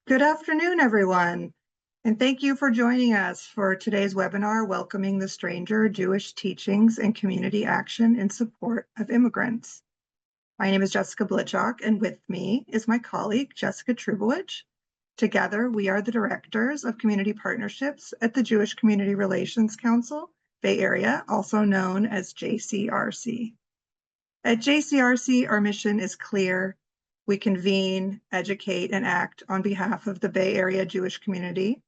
Good afternoon, everyone, and thank you for joining us for today's webinar, Welcoming the Stranger, Jewish Teachings and Community Action in Support of Immigrants. My name is Jessica Blitchock, and with me is my colleague, Jessica Trubowich. Together, we are the Directors of Community Partnerships at the Jewish Community Relations Council, Bay Area, also known as JCRC. At JCRC, our mission is clear. We convene, educate, and act on behalf of the Bay Area Jewish community.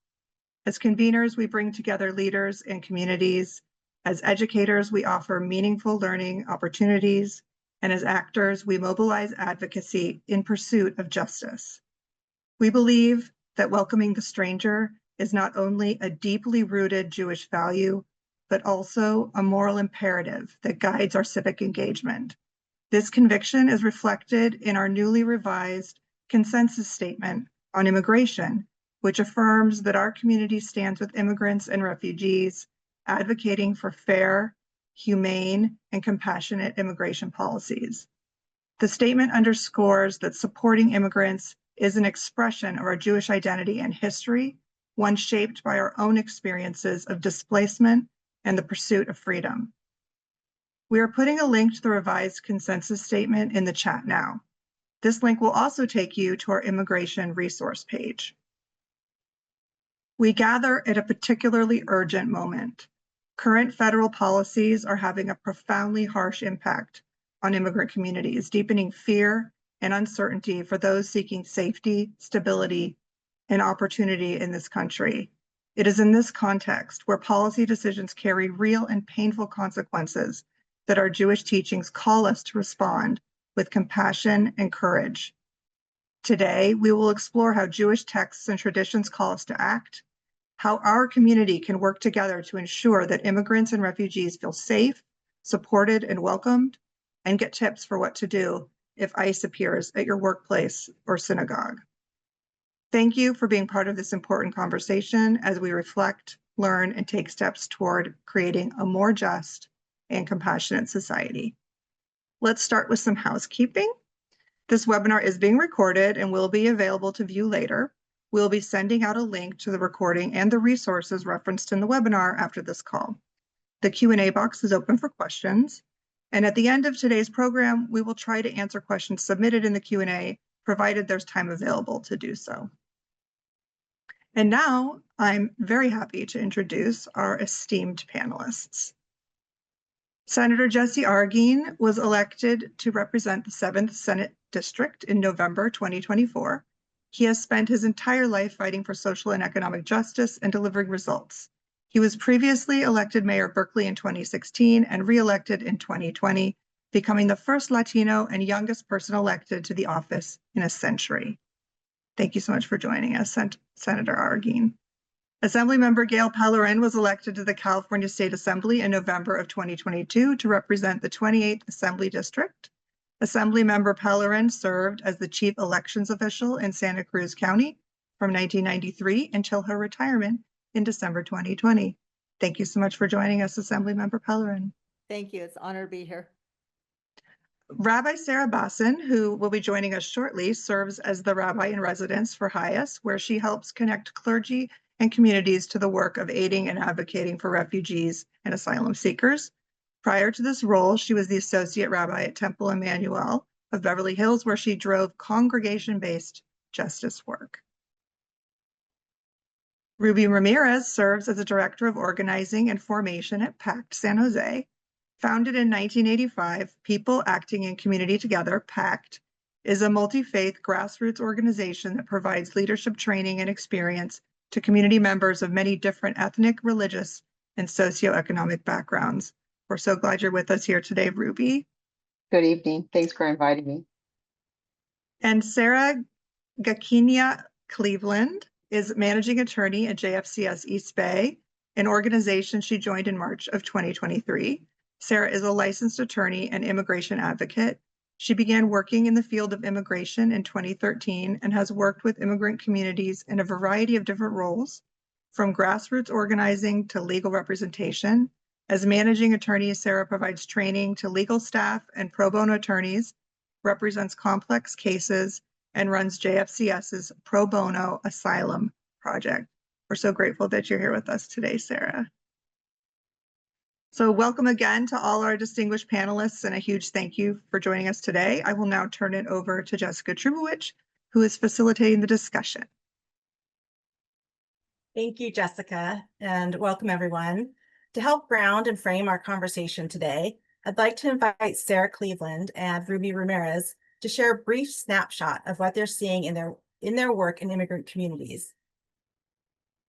As conveners, we bring together leaders and communities. As educators, we offer meaningful learning opportunities. And as actors, we mobilize advocacy in pursuit of justice. We believe that welcoming the stranger is not only a deeply rooted Jewish value, but also a moral imperative that guides our civic engagement. This conviction is reflected in our newly revised consensus statement on immigration, which affirms that our community stands with immigrants and refugees, advocating for fair, humane, and compassionate immigration policies. The statement underscores that supporting immigrants is an expression of our Jewish identity and history, one shaped by our own experiences of displacement and the pursuit of freedom. We are putting a link to the revised consensus statement in the chat now. This link will also take you to our immigration resource page. We gather at a particularly urgent moment. Current federal policies are having a profoundly harsh impact on immigrant communities, deepening fear and uncertainty for those seeking safety, stability, and opportunity in this country. It is in this context where policy decisions carry real and painful consequences that our Jewish teachings call us to respond with compassion and courage. Today, we will explore how Jewish texts and traditions call us to act, how our community can work together to ensure that immigrants and refugees feel safe, supported, and welcomed, and get tips for what to do if ICE appears at your workplace or synagogue. Thank you for being part of this important conversation as we reflect, learn, and take steps toward creating a more just and compassionate society. Let's start with some housekeeping. This webinar is being recorded and will be available to view later. We'll be sending out a link to the recording and the resources referenced in the webinar after this call. The Q&A box is open for questions. And at the end of today's program, we will try to answer questions submitted in the Q&A, provided there's time available to do so. And now I'm very happy to introduce our esteemed panelists. Senator Jesse Arreguin was elected to represent the 7th Senate District in November 2024. He has spent his entire life fighting for social and economic justice and delivering results. He was previously elected mayor of Berkeley in 2016 and re-elected in 2020, becoming the first Latino and youngest person elected to the office in a century. Thank you so much for joining us, Senator Arreguin. Assemblymember Gail Pellerin was elected to the California State Assembly in November of 2022 to represent the 28th Assembly District. Assemblymember Pellerin served as the Chief Elections Official in Santa Cruz County from 1993 until her retirement in December 2020. Thank you so much for joining us, Assemblymember Pellerin. Thank you. It's an honor to be here. Rabbi Sarah Bassin, who will be joining us shortly, serves as the Rabbi in Residence for HIAS, where she helps connect clergy and communities to the work of aiding and advocating for refugees and asylum seekers. Prior to this role, she was the Associate Rabbi at Temple Emmanuel of Beverly Hills, where she drove congregation-based justice work. Ruby Ramirez serves as the Director of Organizing and Formation at PACT San Jose. Founded in 1985, People Acting in Community Together, PACT, is a multi-faith grassroots organization that provides leadership training and experience to community members of many different ethnic, religious, and socioeconomic backgrounds. We're so glad you're with us here today, Ruby. Good evening. Thanks for inviting me. And Sarah Gakinia Cleveland is managing attorney at JFCS East Bay, an organization she joined in March of 2023. Sarah is a licensed attorney and immigration advocate. She began working in the field of immigration in 2013 and has worked with immigrant communities in a variety of different roles, from grassroots organizing to legal representation. As managing attorney, Sarah provides training to legal staff and pro bono attorneys, represents complex cases, and runs JFCS's Pro Bono Asylum Project. We're so grateful that you're here with us today, Sarah. So welcome again to all our distinguished panelists, and a huge thank you for joining us today. I will now turn it over to Jessica Trubowich, who is facilitating the discussion. Thank you, Jessica, and welcome everyone. To help ground and frame our conversation today, I'd like to invite Sarah Cleveland and Ruby Ramirez to share a brief snapshot of what they're seeing in their work in immigrant communities.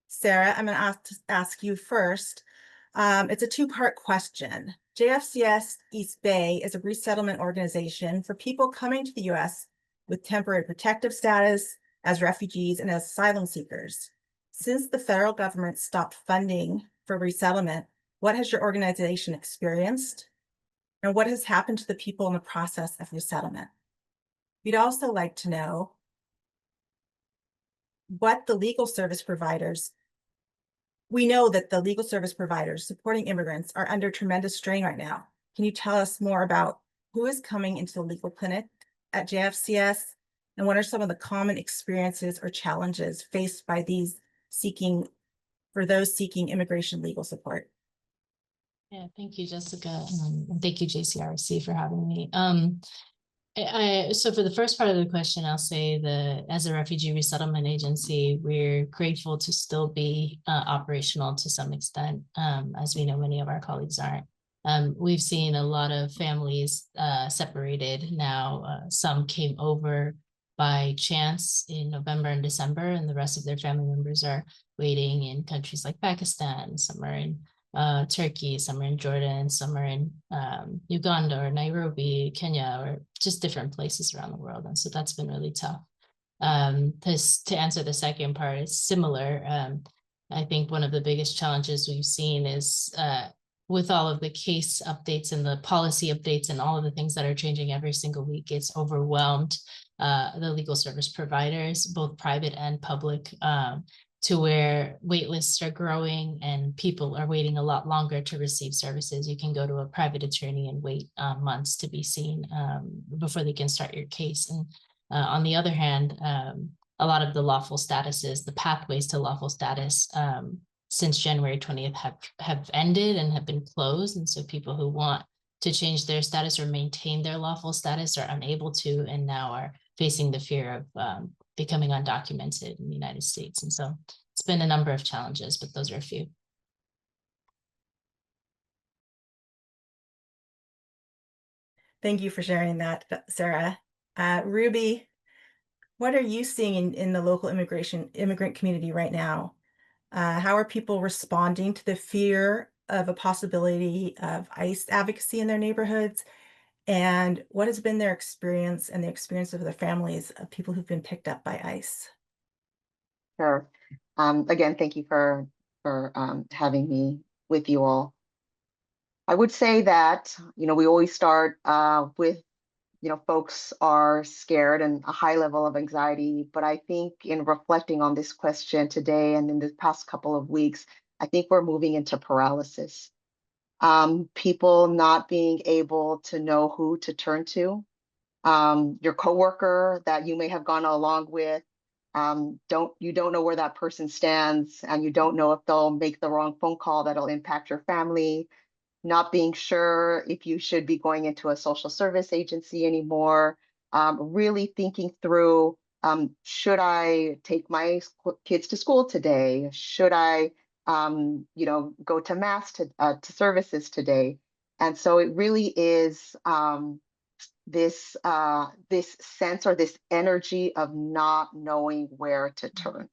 Sarah, I'm going to ask you first. It's a two-part question. JFCS East Bay is a resettlement organization for people coming to the U.S. with temporary protective status, as refugees, and as asylum seekers. Since the federal government stopped funding for resettlement, what has your organization experienced? And what has happened to the people in the process of resettlement? We'd also like to know what the legal service providers. We know that the legal service providers supporting immigrants are under tremendous strain right now. Can you tell us more about who is coming into the legal clinic at JFCS, and what are some of the common experiences or challenges faced by those seeking immigration legal support? Yeah, thank you, Jessica, and thank you, JCRC, for having me. So for the first part of the question, I'll say that as a refugee resettlement agency, we're grateful to still be operational to some extent, as we know many of our colleagues aren't. We've seen a lot of families separated now. Some came over by chance in November and December, and the rest of their family members are waiting in countries like Pakistan. Some are in Turkey, some are in Jordan, some are in Uganda or Nairobi, Kenya, or just different places around the world. And so that's been really tough. To answer the second part, it's similar. I think one of the biggest challenges we've seen is with all of the case updates and the policy updates and all of the things that are changing every single week, it's overwhelmed the legal service providers, both private and public, to where wait lists are growing and people are waiting a lot longer to receive services. You can go to a private attorney and wait months to be seen before they can start your case. And on the other hand, a lot of the lawful statuses, the pathways to lawful status since January 20th have ended and have been closed. And so people who want to change their status or maintain their lawful status are unable to, and now are facing the fear of becoming undocumented in the United States. And so it's been a number of challenges, but those are a few. Thank you for sharing that, Sarah. Ruby, what are you seeing in the local immigrant community right now? How are people responding to the fear of a possibility of ICE advocacy in their neighborhoods? And what has been their experience and the experience of their families of people who've been picked up by ICE? Sure. Again, thank you for having me with you all. I would say that, we always start with, folks are scared and a high level of anxiety. But I think in reflecting on this question today and in the past couple of weeks, I think we're moving into paralysis. People not being able to know who to turn to. Your coworker that you may have gone along with, you don't know where that person stands, and you don't know if they'll make the wrong phone call that'll impact your family. Not being sure if you should be going into a social service agency anymore. Really thinking through, should I take my kids to school today? Should I go to mass to services today? And so it really is this sense or this energy of not knowing where to turn.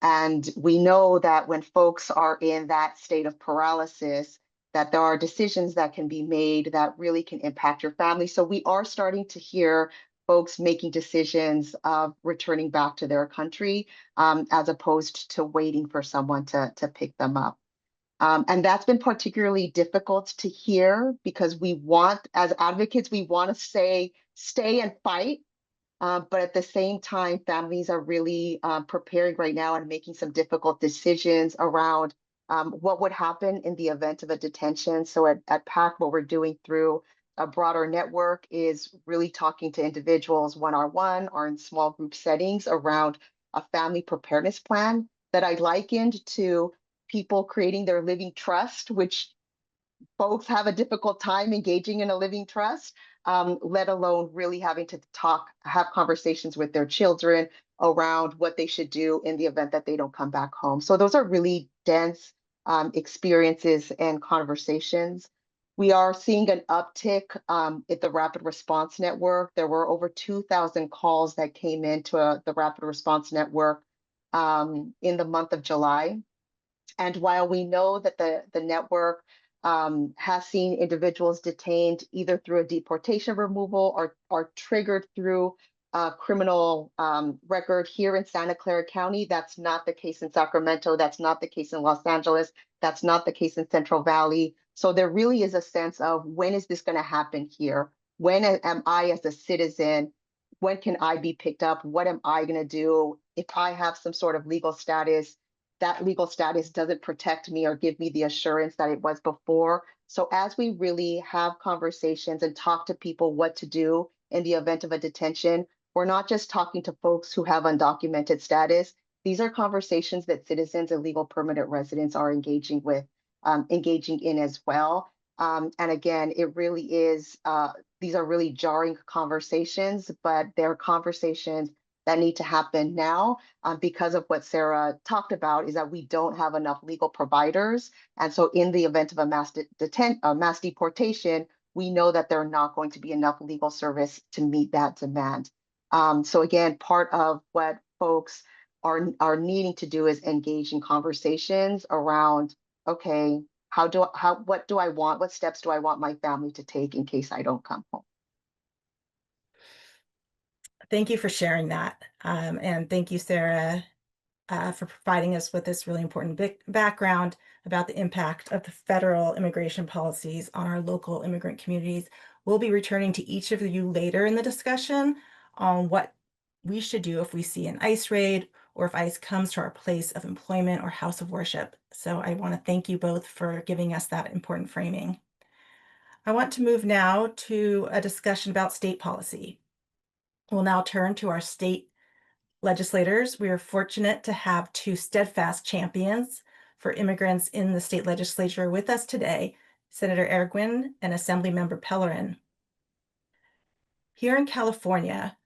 And we know that when folks are in that state of paralysis, that there are decisions that can be made that really can impact your family. So we are starting to hear folks making decisions of returning back to their country, as opposed to waiting for someone to pick them up. And that's been particularly difficult to hear, because we want, as advocates, we want to say, stay and fight. But at the same time, families are really preparing right now and making some difficult decisions around what would happen in the event of a detention. So at PAC, what we're doing through a broader network is really talking to individuals one-on-one or in small group settings around a family preparedness plan that I likened to people creating their living trust, which folks have a difficult time engaging in a living trust, let alone really having to have conversations with their children around what they should do in the event that they don't come back home. So those are really dense experiences and conversations. We are seeing an uptick at the Rapid Response Network. There were over 2,000 calls that came into the Rapid Response Network in the month of July. And while we know that the network has seen individuals detained either through a deportation removal or triggered through a criminal record here in Santa Clara County, that's not the case in Sacramento. That's not the case in Los Angeles. That's not the case in Central Valley. So there really is a sense of, when is this going to happen here? When am I, as a citizen, when can I be picked up? What am I going to do if I have some sort of legal status? That legal status doesn't protect me or give me the assurance that it was before. So as we really have conversations and talk to people what to do in the event of a detention, we're not just talking to folks who have undocumented status. These are conversations that citizens and legal permanent residents are engaging in as well. And again, it really is, these are really jarring conversations, but they're conversations that need to happen now because of what Sarah talked about, is that we don't have enough legal providers. And so in the event of a mass deportation, we know that there are not going to be enough legal service to meet that demand. So again, part of what folks are needing to do is engage in conversations around, okay, what do I want? What steps do I want my family to take in case I don't come home? Thank you for sharing that. And thank you, Sarah, for providing us with this really important background about the impact of the federal immigration policies on our local immigrant communities. We'll be returning to each of you later in the discussion on what we should do if we see an ICE raid or if ICE comes to our place of employment or house of worship. So I want to thank you both for giving us that important framing. I want to move now to a discussion about state policy. We'll now turn to our state legislators. We are fortunate to have two steadfast champions for immigrants in the state legislature with us today, Senator Arreguin and Assemblymember Pellerin. Here in California,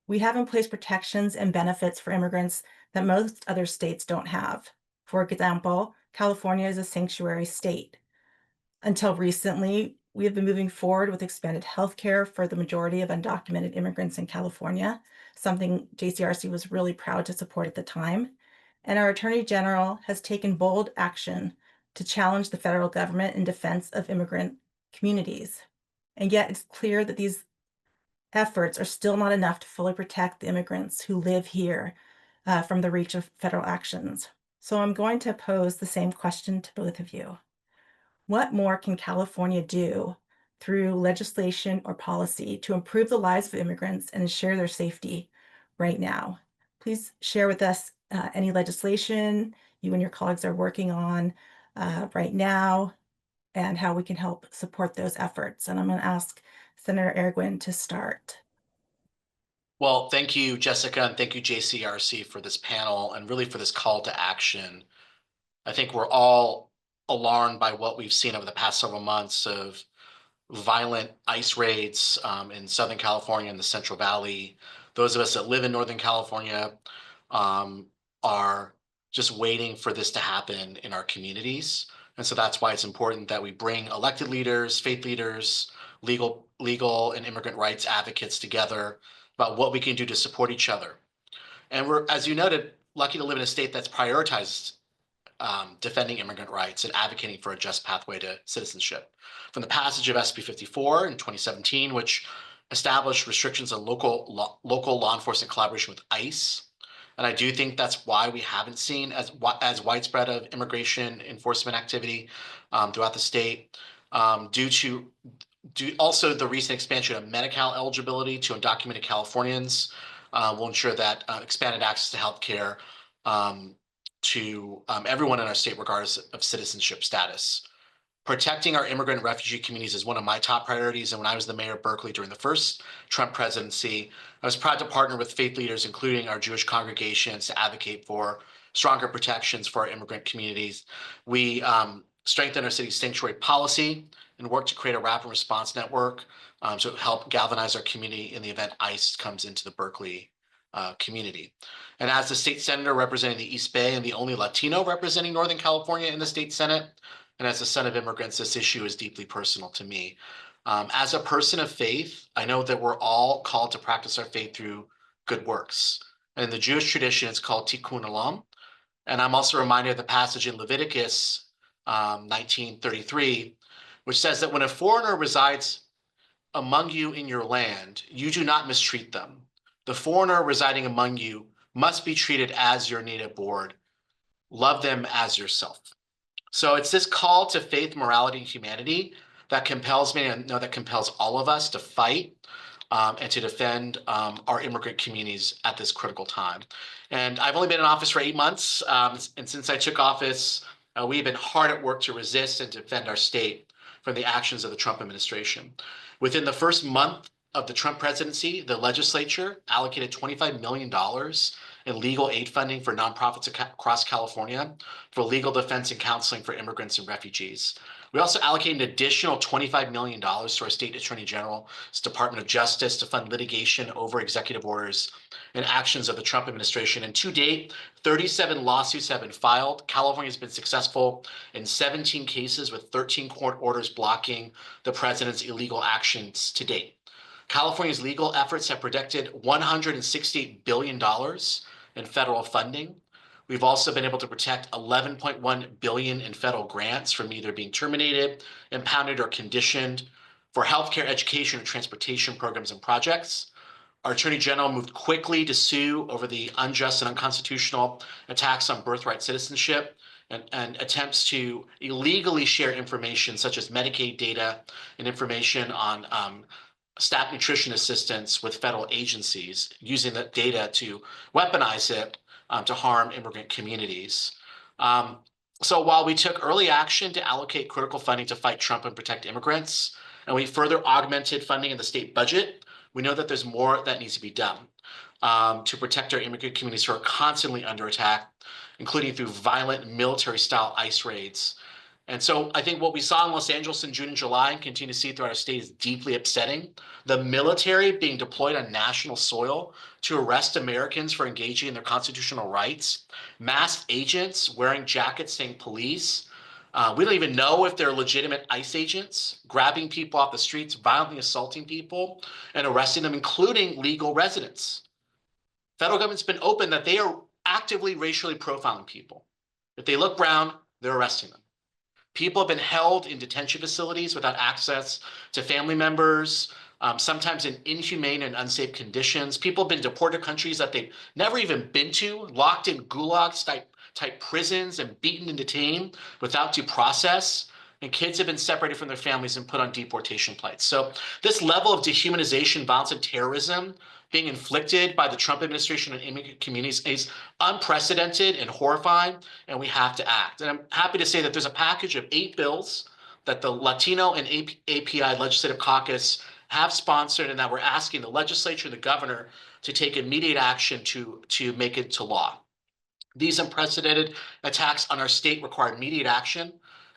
we have in place protections and benefits for immigrants that most other states don't have. For example, California is a sanctuary state. Until recently, we have been moving forward with expanded health care for the majority of undocumented immigrants in California, something JCRC was really proud to support at the time. And our Attorney General has taken bold action to challenge the federal government in defense of immigrant communities. And yet it's clear that these efforts are still not enough to fully protect the immigrants who live here from the reach of federal actions. So I'm going to pose the same question to both of you. What more can California do through legislation or policy to improve the lives of immigrants and ensure their safety right now? Please share with us any legislation you and your colleagues are working on right now and how we can help support those efforts. And I'm going to ask Senator Arreguin to start. Well, thank you, Jessica, and thank you, JCRC, for this panel and really for this call to action. I think we're all alarmed by what we've seen over the past several months of violent ICE raids in Southern California and the Central Valley. Those of us that live in Northern California are just waiting for this to happen in our communities. And so that's why it's important that we bring elected leaders, faith leaders, legal and immigrant rights advocates together about what we can do to support each other. And we're, as you noted, lucky to live in a state that's prioritized defending immigrant rights and advocating for a just pathway to citizenship. From the passage of SB 54 in 2017, which established restrictions on local law enforcement collaboration with ICE. And I do think that's why we haven't seen as widespread of immigration enforcement activity throughout the state, due to also the recent expansion of Medi-Cal eligibility to undocumented Californians will ensure that expanded access to healthcare to everyone in our state regardless of citizenship status. Protecting our immigrant and refugee communities is one of my top priorities. And when I was the mayor of Berkeley during the first Trump presidency, I was proud to partner with faith leaders, including our Jewish congregations, to advocate for stronger protections for our immigrant communities. We strengthened our city's sanctuary policy and worked to create a rapid response network to help galvanize our community in the event ICE comes into the Berkeley community. And as the state senator representing the East Bay and the only Latino representing Northern California in the state Senate, and as a son of immigrants, this issue is deeply personal to me. As a person of faith, I know that we're all called to practice our faith through good works. And in the Jewish tradition, it's called tikkun olam. And I'm also reminded of the passage in Leviticus 19:33, which says that when a foreigner resides among you in your land, you do not mistreat them. The foreigner residing among you must be treated as your native born. Love them as yourself. So it's this call to faith, morality, and humanity that compels me, and I know that compels all of us to fight and to defend our immigrant communities at this critical time. And I've only been in office for 8 months. And since I took office, we've been hard at work to resist and defend our state from the actions of the Trump administration. Within the first month of the Trump presidency, the legislature allocated $25 million in legal aid funding for nonprofits across California for legal defense and counseling for immigrants and refugees. We also allocated an additional $25 million to our state attorney general's Department of Justice to fund litigation over executive orders and actions of the Trump administration. And to date, 37 lawsuits have been filed. California has been successful in 17 cases with 13 court orders blocking the president's illegal actions to date. California's legal efforts have protected $168 billion in federal funding. We've also been able to protect $11.1 billion in federal grants from either being terminated, impounded, or conditioned for healthcare, education, and transportation programs and projects. Our Attorney General moved quickly to sue over the unjust and unconstitutional attacks on birthright citizenship and attempts to illegally share information such as Medicaid data and information on staff nutrition assistance with federal agencies, using that data to weaponize it to harm immigrant communities. So while we took early action to allocate critical funding to fight Trump and protect immigrants, and we further augmented funding in the state budget, we know that there's more that needs to be done to protect our immigrant communities who are constantly under attack, including through violent military-style ICE raids. And so I think what we saw in Los Angeles in June and July and continue to see throughout our state is deeply upsetting. The military being deployed on national soil to arrest Americans for engaging in their constitutional rights, masked agents wearing jackets saying police. We don't even know if they're legitimate ICE agents, grabbing people off the streets, violently assaulting people, and arresting them, including legal residents. Federal government's been open that they are actively racially profiling people. If they look brown, they're arresting them. People have been held in detention facilities without access to family members, sometimes in inhumane and unsafe conditions. People have been deported to countries that they've never even been to, locked in gulags type prisons and beaten and detained without due process. And kids have been separated from their families and put on deportation flights. So this level of dehumanization, violence, and terrorism being inflicted by the Trump administration and immigrant communities is unprecedented and horrifying, and we have to act. And I'm happy to say that there's a package of 8 bills that the Latino and API Legislative Caucus have sponsored, and that we're asking the legislature and the governor to take immediate action to make it to law. These unprecedented attacks on our state require immediate action.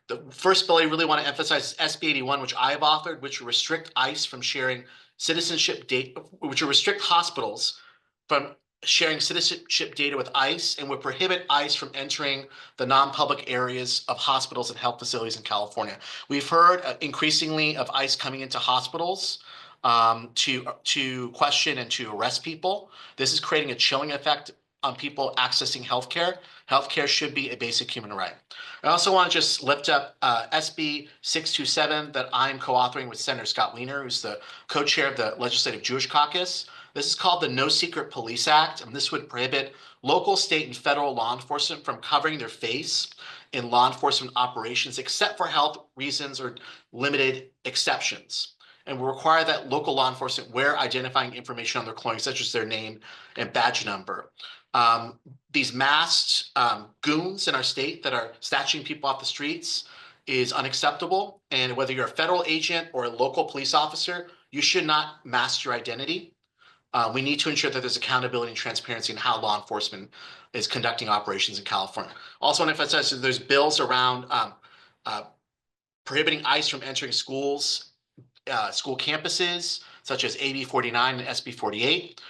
The first bill I really want to emphasize is SB 81, which I have authored, which will restrict ICE from sharing citizenship data, which will restrict hospitals from sharing citizenship data with ICE, and would prohibit ICE from entering the non-public areas of hospitals and health facilities in California. We've heard increasingly of ICE coming into hospitals to question and to arrest people. This is creating a chilling effect on people accessing healthcare. Healthcare should be a basic human right. I also want to just lift up SB 627 that I'm co-authoring with Senator Scott Wiener, who's the co-chair of the Legislative Jewish Caucus. This is called the No Secret Police Act, and this would prohibit local, state, and federal law enforcement from covering their face in law enforcement operations, except for health reasons or limited exceptions. And will require that local law enforcement wear identifying information on their clothing, such as their name and badge number. These masked goons in our state that are snatching people off the streets is unacceptable. And whether you're a federal agent or a local police officer, you should not mask your identity. We need to ensure that there's accountability and transparency in how law enforcement is conducting operations in California. Also, want to emphasize that there's bills around prohibiting ICE from entering schools, school campuses, such as AB 49 and SB 48.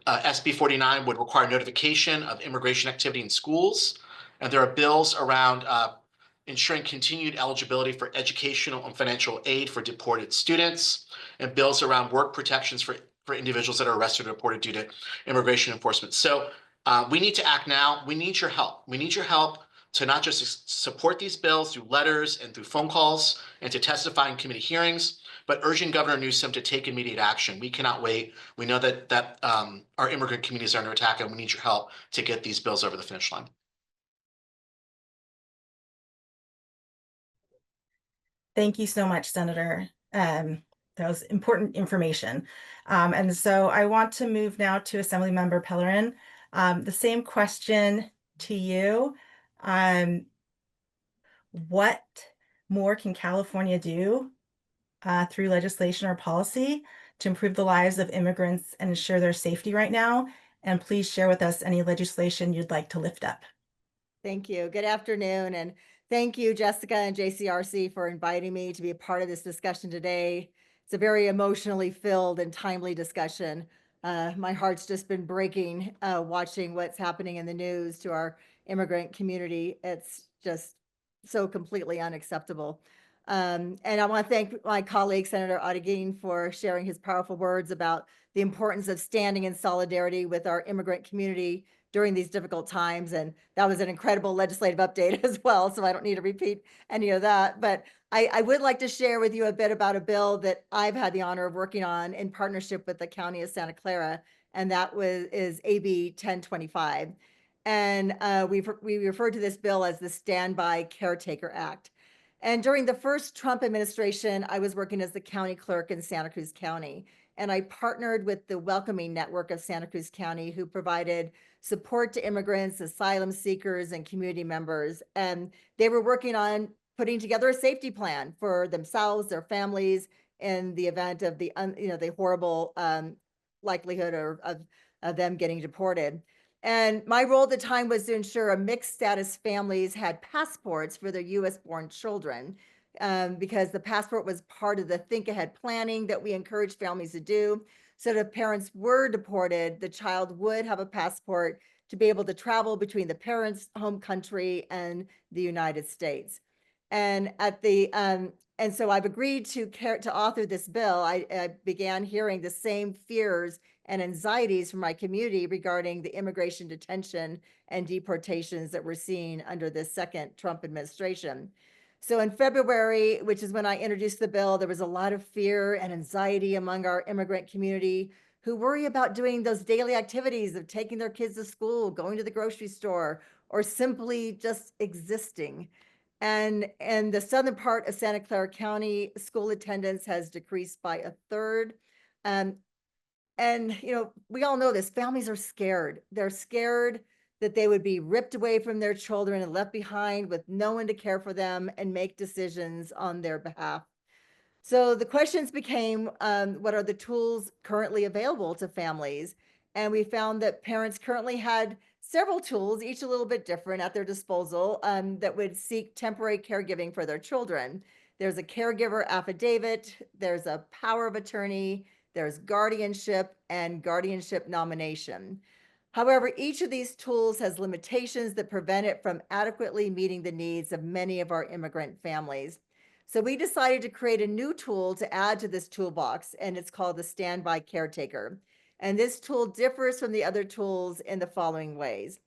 SB 49 would require notification of immigration activity in schools. And there are bills around ensuring continued eligibility for educational and financial aid for deported students, and bills around work protections for individuals that are arrested or deported due to immigration enforcement. So we need to act now. We need your help. We need your help to not just support these bills through letters and through phone calls and to testify in committee hearings, but urging Governor Newsom to take immediate action. We cannot wait. We know that our immigrant communities are under attack, and we need your help to get these bills over the finish line. Thank you so much, Senator. That was important information. And so I want to move now to Assemblymember Pellerin. The same question to you. What more can California do through legislation or policy to improve the lives of immigrants and ensure their safety right now? And please share with us any legislation you'd like to lift up. Thank you. Good afternoon. And thank you, Jessica and JCRC, for inviting me to be a part of this discussion today. It's a very emotionally filled and timely discussion. My heart's just been breaking watching what's happening in the news to our immigrant community. It's just so completely unacceptable. And I want to thank my colleague, Senator Arreguin, for sharing his powerful words about the importance of standing in solidarity with our immigrant community during these difficult times. And that was an incredible legislative update as well, so I don't need to repeat any of that. But I would like to share with you a bit about a bill that I've had the honor of working on in partnership with the County of Santa Clara, and that is AB 1025. And we refer to this bill as the Standby Caretaker Act. And during the first Trump administration, I was working as the county clerk in Santa Cruz County. And I partnered with the Welcoming Network of Santa Cruz County, who provided support to immigrants, asylum seekers, and community members. And they were working on putting together a safety plan for themselves, their families, in the event of the horrible likelihood of them getting deported. And my role at the time was to ensure a mixed status families had passports for their US-born children, because the passport was part of the think ahead planning that we encourage families to do. So that if parents were deported, the child would have a passport to be able to travel between the parents' home country and the United States. And and so I've agreed to author this bill. I began hearing the same fears and anxieties from my community regarding the immigration detention and deportations that we're seeing under this second Trump administration. So in February, which is when I introduced the bill, there was a lot of fear and anxiety among our immigrant community who worry about doing those daily activities of taking their kids to school, going to the grocery store, or simply just existing. And the southern part of Santa Clara County, school attendance has decreased by 1/3. And, we all know this, families are scared. They're scared that they would be ripped away from their children and left behind with no one to care for them and make decisions on their behalf. So the questions became, what are the tools currently available to families? And we found that parents currently had several tools, each a little bit different, at their disposal, that would seek temporary caregiving for their children. There's a caregiver affidavit, there's a power of attorney, there's guardianship and guardianship nomination. However, each of these tools has limitations that prevent it from adequately meeting the needs of many of our immigrant families. So we decided to create a new tool to add to this toolbox, and it's called the Standby Caretaker. And this tool differs from the other tools in the following ways.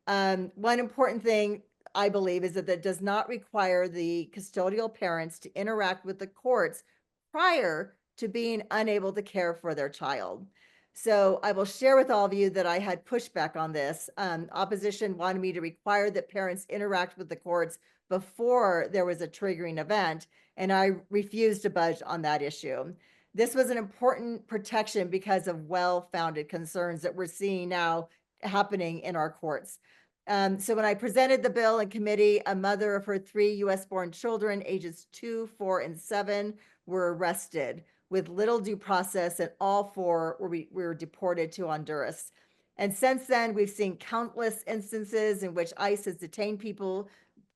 One important thing, I believe, is that it does not require the custodial parents to interact with the courts prior to being unable to care for their child. So I will share with all of you that I had pushback on this. Opposition wanted me to require that parents interact with the courts before there was a triggering event, and I refused to budge on that issue. This was an important protection because of well-founded concerns that we're seeing now happening in our courts. So when I presented the bill in committee, a mother of her 3 US-born children, ages 2, 4, and 7, were arrested with little due process, and all 4 were deported to Honduras. And since then, we've seen countless instances in which ICE has detained people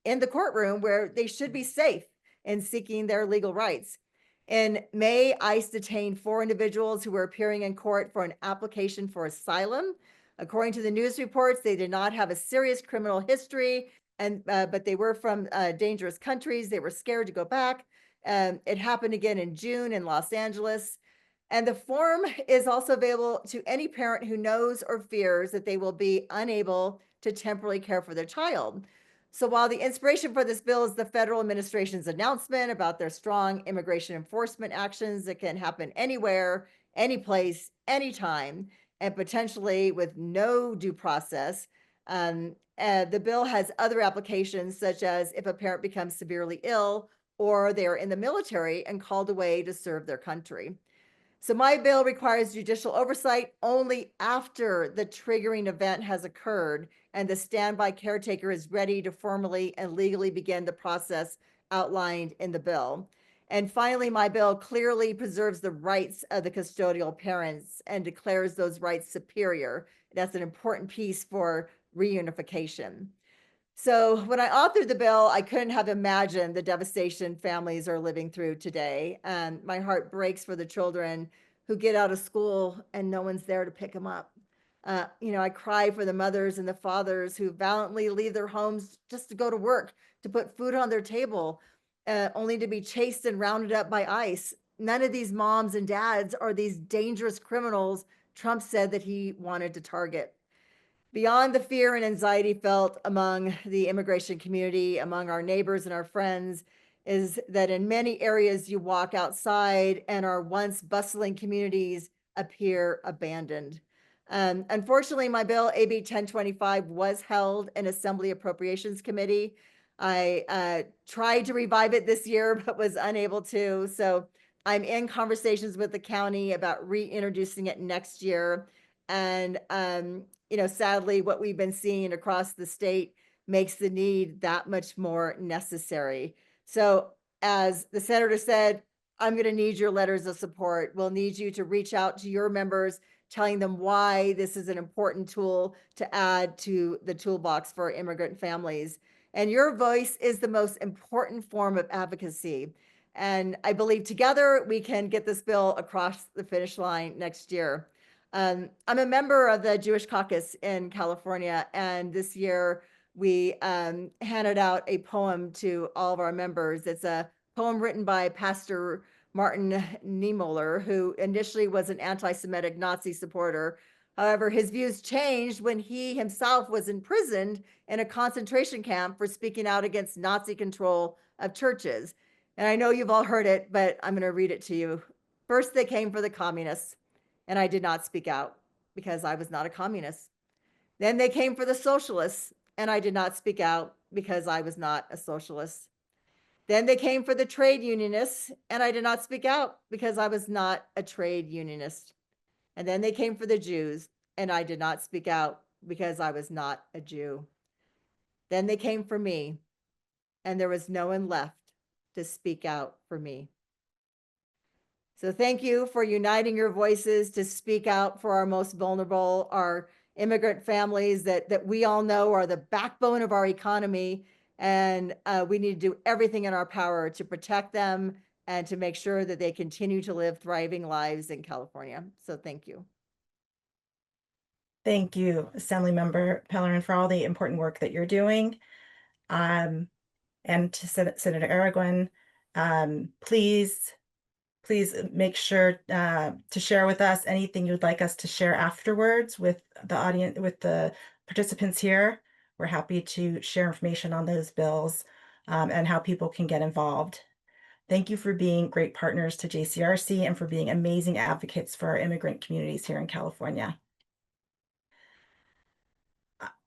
in the courtroom where they should be safe in seeking their legal rights. In May, ICE detained 4 individuals who were appearing in court for an application for asylum. According to the news reports, they did not have a serious criminal history, but they were from dangerous countries. They were scared to go back. It happened again in June in Los Angeles. And the form is also available to any parent who knows or fears that they will be unable to temporarily care for their child. So while the inspiration for this bill is the federal administration's announcement about their strong immigration enforcement actions that can happen anywhere, any place, anytime, and potentially with no due process, the bill has other applications, such as if a parent becomes severely ill or they're in the military and called away to serve their country. So my bill requires judicial oversight only after the triggering event has occurred and the standby caretaker is ready to formally and legally begin the process outlined in the bill. And finally, my bill clearly preserves the rights of the custodial parents and declares those rights superior. That's an important piece for reunification. So when I authored the bill, I couldn't have imagined the devastation families are living through today. And my heart breaks for the children who get out of school and no one's there to pick them up. I cry for the mothers and the fathers who valiantly leave their homes just to go to work, to put food on their table, only to be chased and rounded up by ICE. None of these moms and dads are these dangerous criminals Trump said that he wanted to target. Beyond the fear and anxiety felt among the immigration community, among our neighbors and our friends, is that in many areas you walk outside and our once bustling communities appear abandoned. Unfortunately, my bill, AB 1025, was held in Assembly Appropriations Committee. I tried to revive it this year, but was unable to. So I'm in conversations with the county about reintroducing it next year. And sadly, what we've been seeing across the state makes the need that much more necessary. So as the senator said, I'm going to need your letters of support. We'll need you to reach out to your members, telling them why this is an important tool to add to the toolbox for immigrant families. And your voice is the most important form of advocacy. And I believe together we can get this bill across the finish line next year. I'm a member of the Jewish Caucus in California, and this year we handed out a poem to all of our members. It's a poem written by Pastor Martin Niemöller, who initially was an anti-Semitic Nazi supporter. However, his views changed when he himself was imprisoned in a concentration camp for speaking out against Nazi control of churches. And I know you've all heard it, but I'm going to read it to you. First, they came for the communists, and I did not speak out because I was not a communist. Then they came for the socialists, and I did not speak out because I was not a socialist. Then they came for the trade unionists, and I did not speak out because I was not a trade unionist. And then they came for the Jews, and I did not speak out because I was not a Jew. Then they came for me, and there was no one left to speak out for me. So thank you for uniting your voices to speak out for our most vulnerable, our immigrant families that we all know are the backbone of our economy. And we need to do everything in our power to protect them and to make sure that they continue to live thriving lives in California. So thank you. Thank you, Assemblymember Pellerin, for all the important work that you're doing. And to Senator Arreguin, please make sure to share with us anything you'd like us to share afterwards with the audience, with the participants here. We're happy to share information on those bills and how people can get involved. Thank you for being great partners to JCRC and for being amazing advocates for our immigrant communities here in California.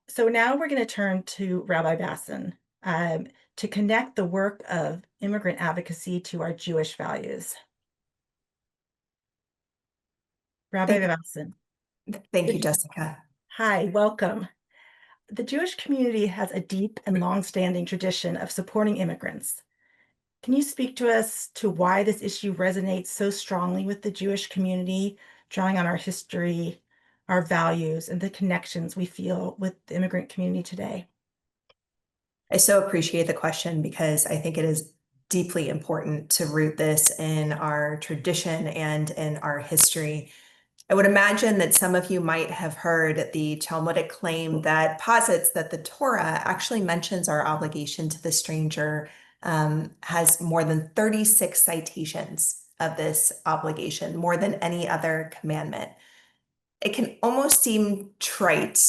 So now we're going to turn to Rabbi Bassin to connect the work of immigrant advocacy to our Jewish values. Rabbi Bassin. Thank you, Jessica. Hi, welcome. The Jewish community has a deep and long-standing tradition of supporting immigrants. Can you speak to us to why this issue resonates so strongly with the Jewish community, drawing on our history, our values, and the connections we feel with the immigrant community today? I so appreciate the question because I think it is deeply important to root this in our tradition and in our history. I would imagine that some of you might have heard the Talmudic claim that posits that the Torah actually mentions our obligation to the stranger, has more than 36 citations of this obligation, more than any other commandment. It can almost seem trite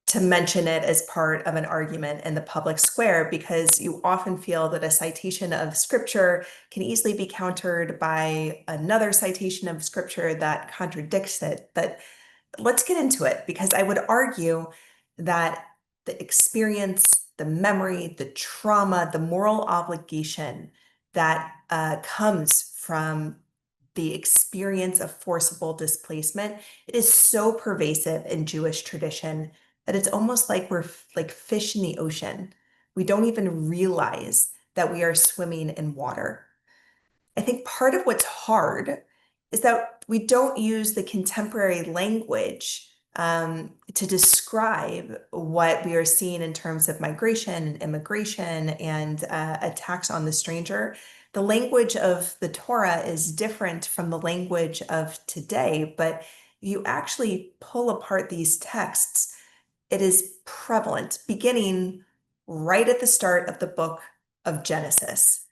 to mention it as part of an argument in the public square because you often feel that a citation of scripture can easily be countered by another citation of scripture that contradicts it. But let's get into it because I would argue that the experience, the memory, the trauma, the moral obligation that comes from the experience of forcible displacement, it is so pervasive in Jewish tradition that it's almost like we're like fish in the ocean. We don't even realize that we are swimming in water. I think part of what's hard is that we don't use the contemporary language to describe what we are seeing in terms of migration and immigration and attacks on the stranger. The language of the Torah is different from the language of today, but you actually pull apart these texts, it is prevalent, beginning right at the start of the book of Genesis.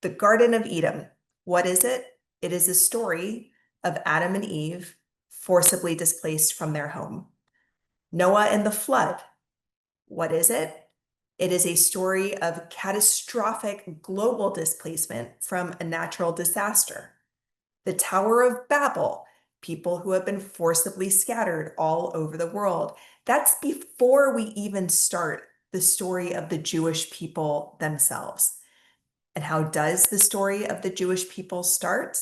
The Garden of Eden, what is it? It is a story of Adam and Eve forcibly displaced from their home. Noah and the flood, what is it? It is a story of catastrophic global displacement from a natural disaster. The Tower of Babel, people who have been forcibly scattered all over the world. That's before we even start the story of the Jewish people themselves. And how does the story of the Jewish people start?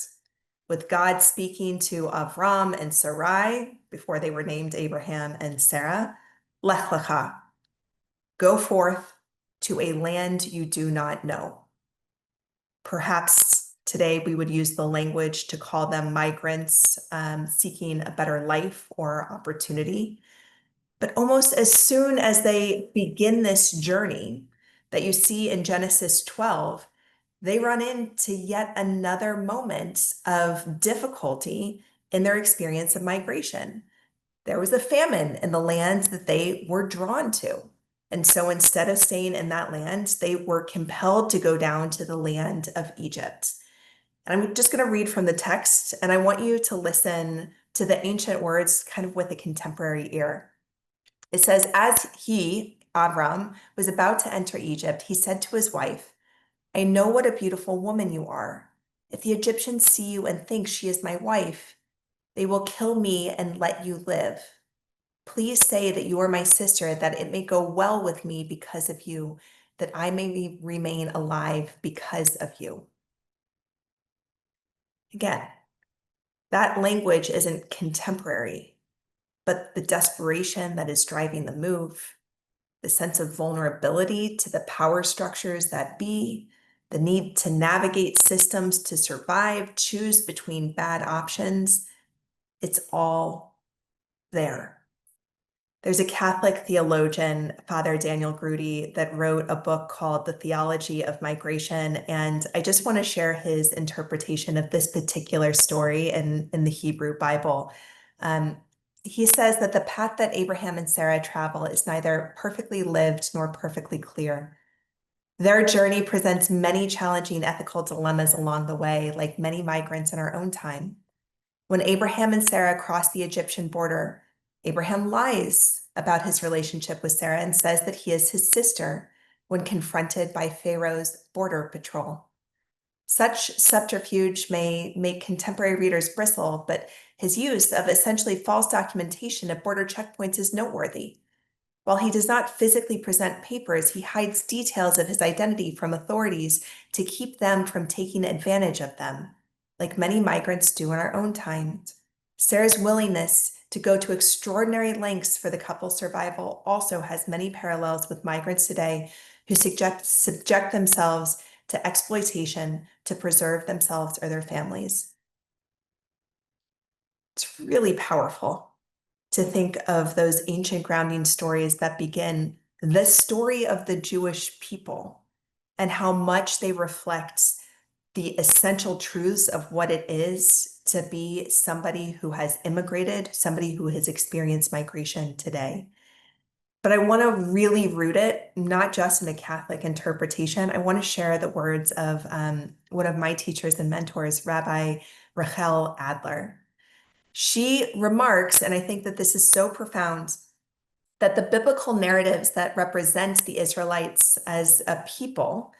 With God speaking to Avram and Sarai before they were named Abraham and Sarah. Lech lecha, go forth to a land you do not know. Perhaps today we would use the language to call them migrants seeking a better life or opportunity. But almost as soon as they begin this journey that you see in Genesis 12, they run into yet another moment of difficulty in their experience of migration. There was a famine in the land that they were drawn to. And so instead of staying in that land, they were compelled to go down to the land of Egypt. And I'm just going to read from the text, and I want you to listen to the ancient words kind of with a contemporary ear. It says, as he, Avram, was about to enter Egypt, he said to his wife, I know what a beautiful woman you are. If the Egyptians see you and think she is my wife, they will kill me and let you live. Please say that you are my sister, that it may go well with me because of you, that I may remain alive because of you. Again, that language isn't contemporary, but the desperation that is driving the move, the sense of vulnerability to the power structures that be, the need to navigate systems to survive, choose between bad options, it's all there. There's a Catholic theologian, Father Daniel Grudy, that wrote a book called The Theology of Migration, and I just want to share his interpretation of this particular story in the Hebrew Bible. He says that the path that Abraham and Sarah travel is neither perfectly lived nor perfectly clear. Their journey presents many challenging ethical dilemmas along the way, like many migrants in our own time. When Abraham and Sarah cross the Egyptian border, Abraham lies about his relationship with Sarah and says that he is his sister when confronted by Pharaoh's border patrol. Such subterfuge may make contemporary readers bristle, but his use of essentially false documentation at border checkpoints is noteworthy. While he does not physically present papers, he hides details of his identity from authorities to keep them from taking advantage of them, like many migrants do in our own times. Sarah's willingness to go to extraordinary lengths for the couple's survival also has many parallels with migrants today who subject themselves to exploitation to preserve themselves or their families. It's really powerful to think of those ancient grounding stories that begin the story of the Jewish people and how much they reflect the essential truths of what it is to be somebody who has immigrated, somebody who has experienced migration today. But I want to really root it, not just in a Catholic interpretation. I want to share the words of one of my teachers and mentors, Rabbi Rachel Adler. She remarks, and I think that this is so profound, that the biblical narratives that represent the Israelites as a people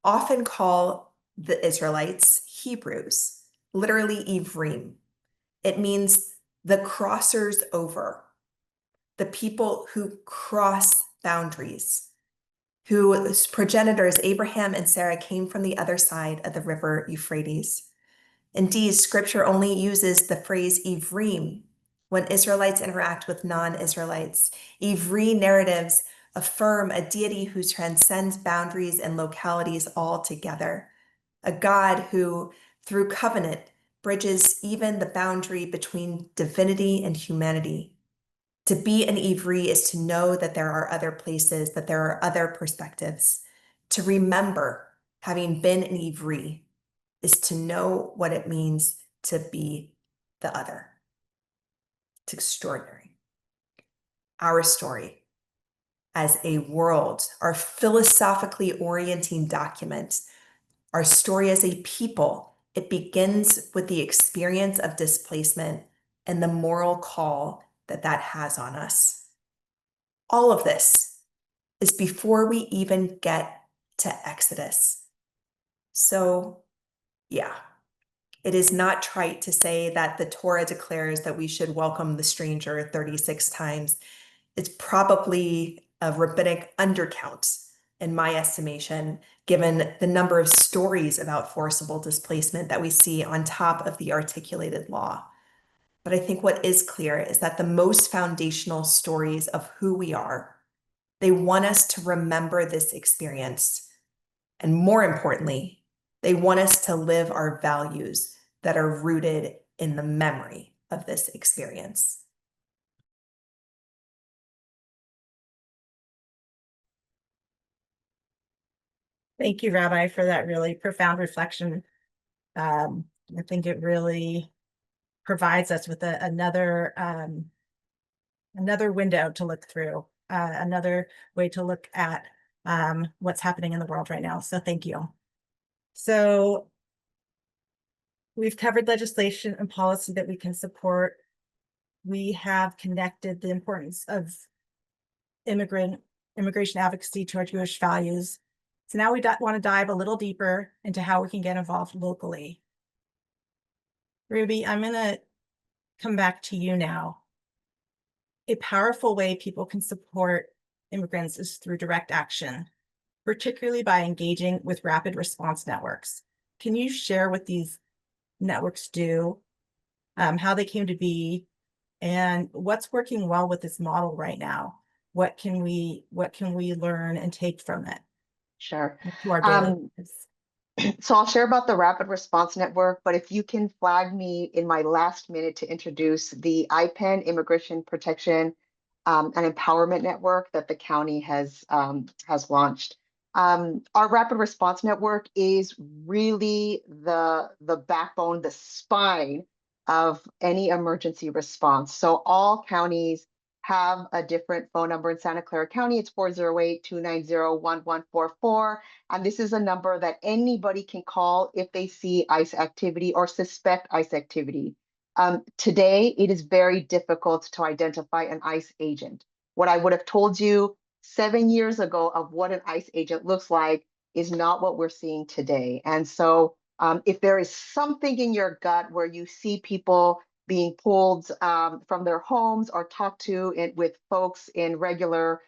often call the Israelites Hebrews, literally Ivrim. It means the crossers over, the people who cross boundaries, whose progenitors, Abraham and Sarah, came from the other side of the river Euphrates. Indeed, scripture only uses the phrase Ivrim when Israelites interact with non-Israelites. Ivri narratives affirm a deity who transcends boundaries and localities altogether, a God who, through covenant, bridges even the boundary between divinity and humanity. To be an Ivri is to know that there are other places, that there are other perspectives. To remember having been an Ivri is to know what it means to be the other. It's extraordinary. Our story as a world, our philosophically orienting document, our story as a people, it begins with the experience of displacement and the moral call that that has on us. All of this is before we even get to Exodus. So, yeah. It is not trite to say that the Torah declares that we should welcome the stranger 36 times. It's probably a rabbinic undercount, in my estimation, given the number of stories about forcible displacement that we see on top of the articulated law. But I think what is clear is that the most foundational stories of who we are, they want us to remember this experience. And more importantly, they want us to live our values that are rooted in the memory of this experience. Thank you, Rabbi, for that really profound reflection. I think it really provides us with another window to look through, another way to look at what's happening in the world right now. So thank you. So we've covered legislation and policy that we can support. We have connected the importance of immigration advocacy to our Jewish values. So now we want to dive a little deeper into how we can get involved locally. Ruby, I'm going to come back to you now. A powerful way people can support immigrants is through direct action, particularly by engaging with rapid response networks. Can you share what these networks do, how they came to be, and what's working well with this model right now? What can we learn and take from it? Sure. To our daily lives? So I'll share about the Rapid Response Network, but if you can flag me in my last minute to introduce the IPEN Immigration Protection and Empowerment Network that the county has launched. Our Rapid Response Network is really the backbone, the spine of any emergency response. So all counties have a different phone number. In Santa Clara County, it's 408-290-1144. And this is a number that anybody can call if they see ICE activity or suspect ICE activity. Today, it is very difficult to identify an ICE agent. What I would have told you 7 years ago of what an ICE agent looks like is not what we're seeing today. And so if there is something in your gut where you see people being pulled from their homes or talked to with folks in regular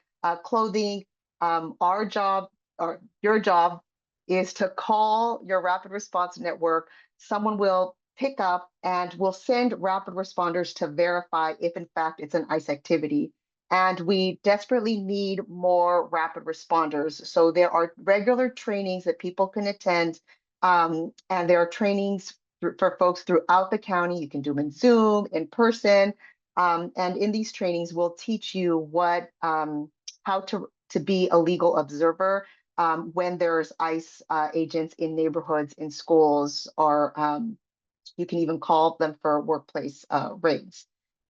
clothing, our job or your job is to call your rapid response network. Someone will pick up and will send rapid responders to verify if in fact it's an ICE activity. And we desperately need more rapid responders. So there are regular trainings that people can attend, and there are trainings for folks throughout the county. You can do them in Zoom, in person, and in these trainings, we'll teach you what how to be a legal observer when there's ICE agents in neighborhoods, in schools, or you can even call them for workplace raids.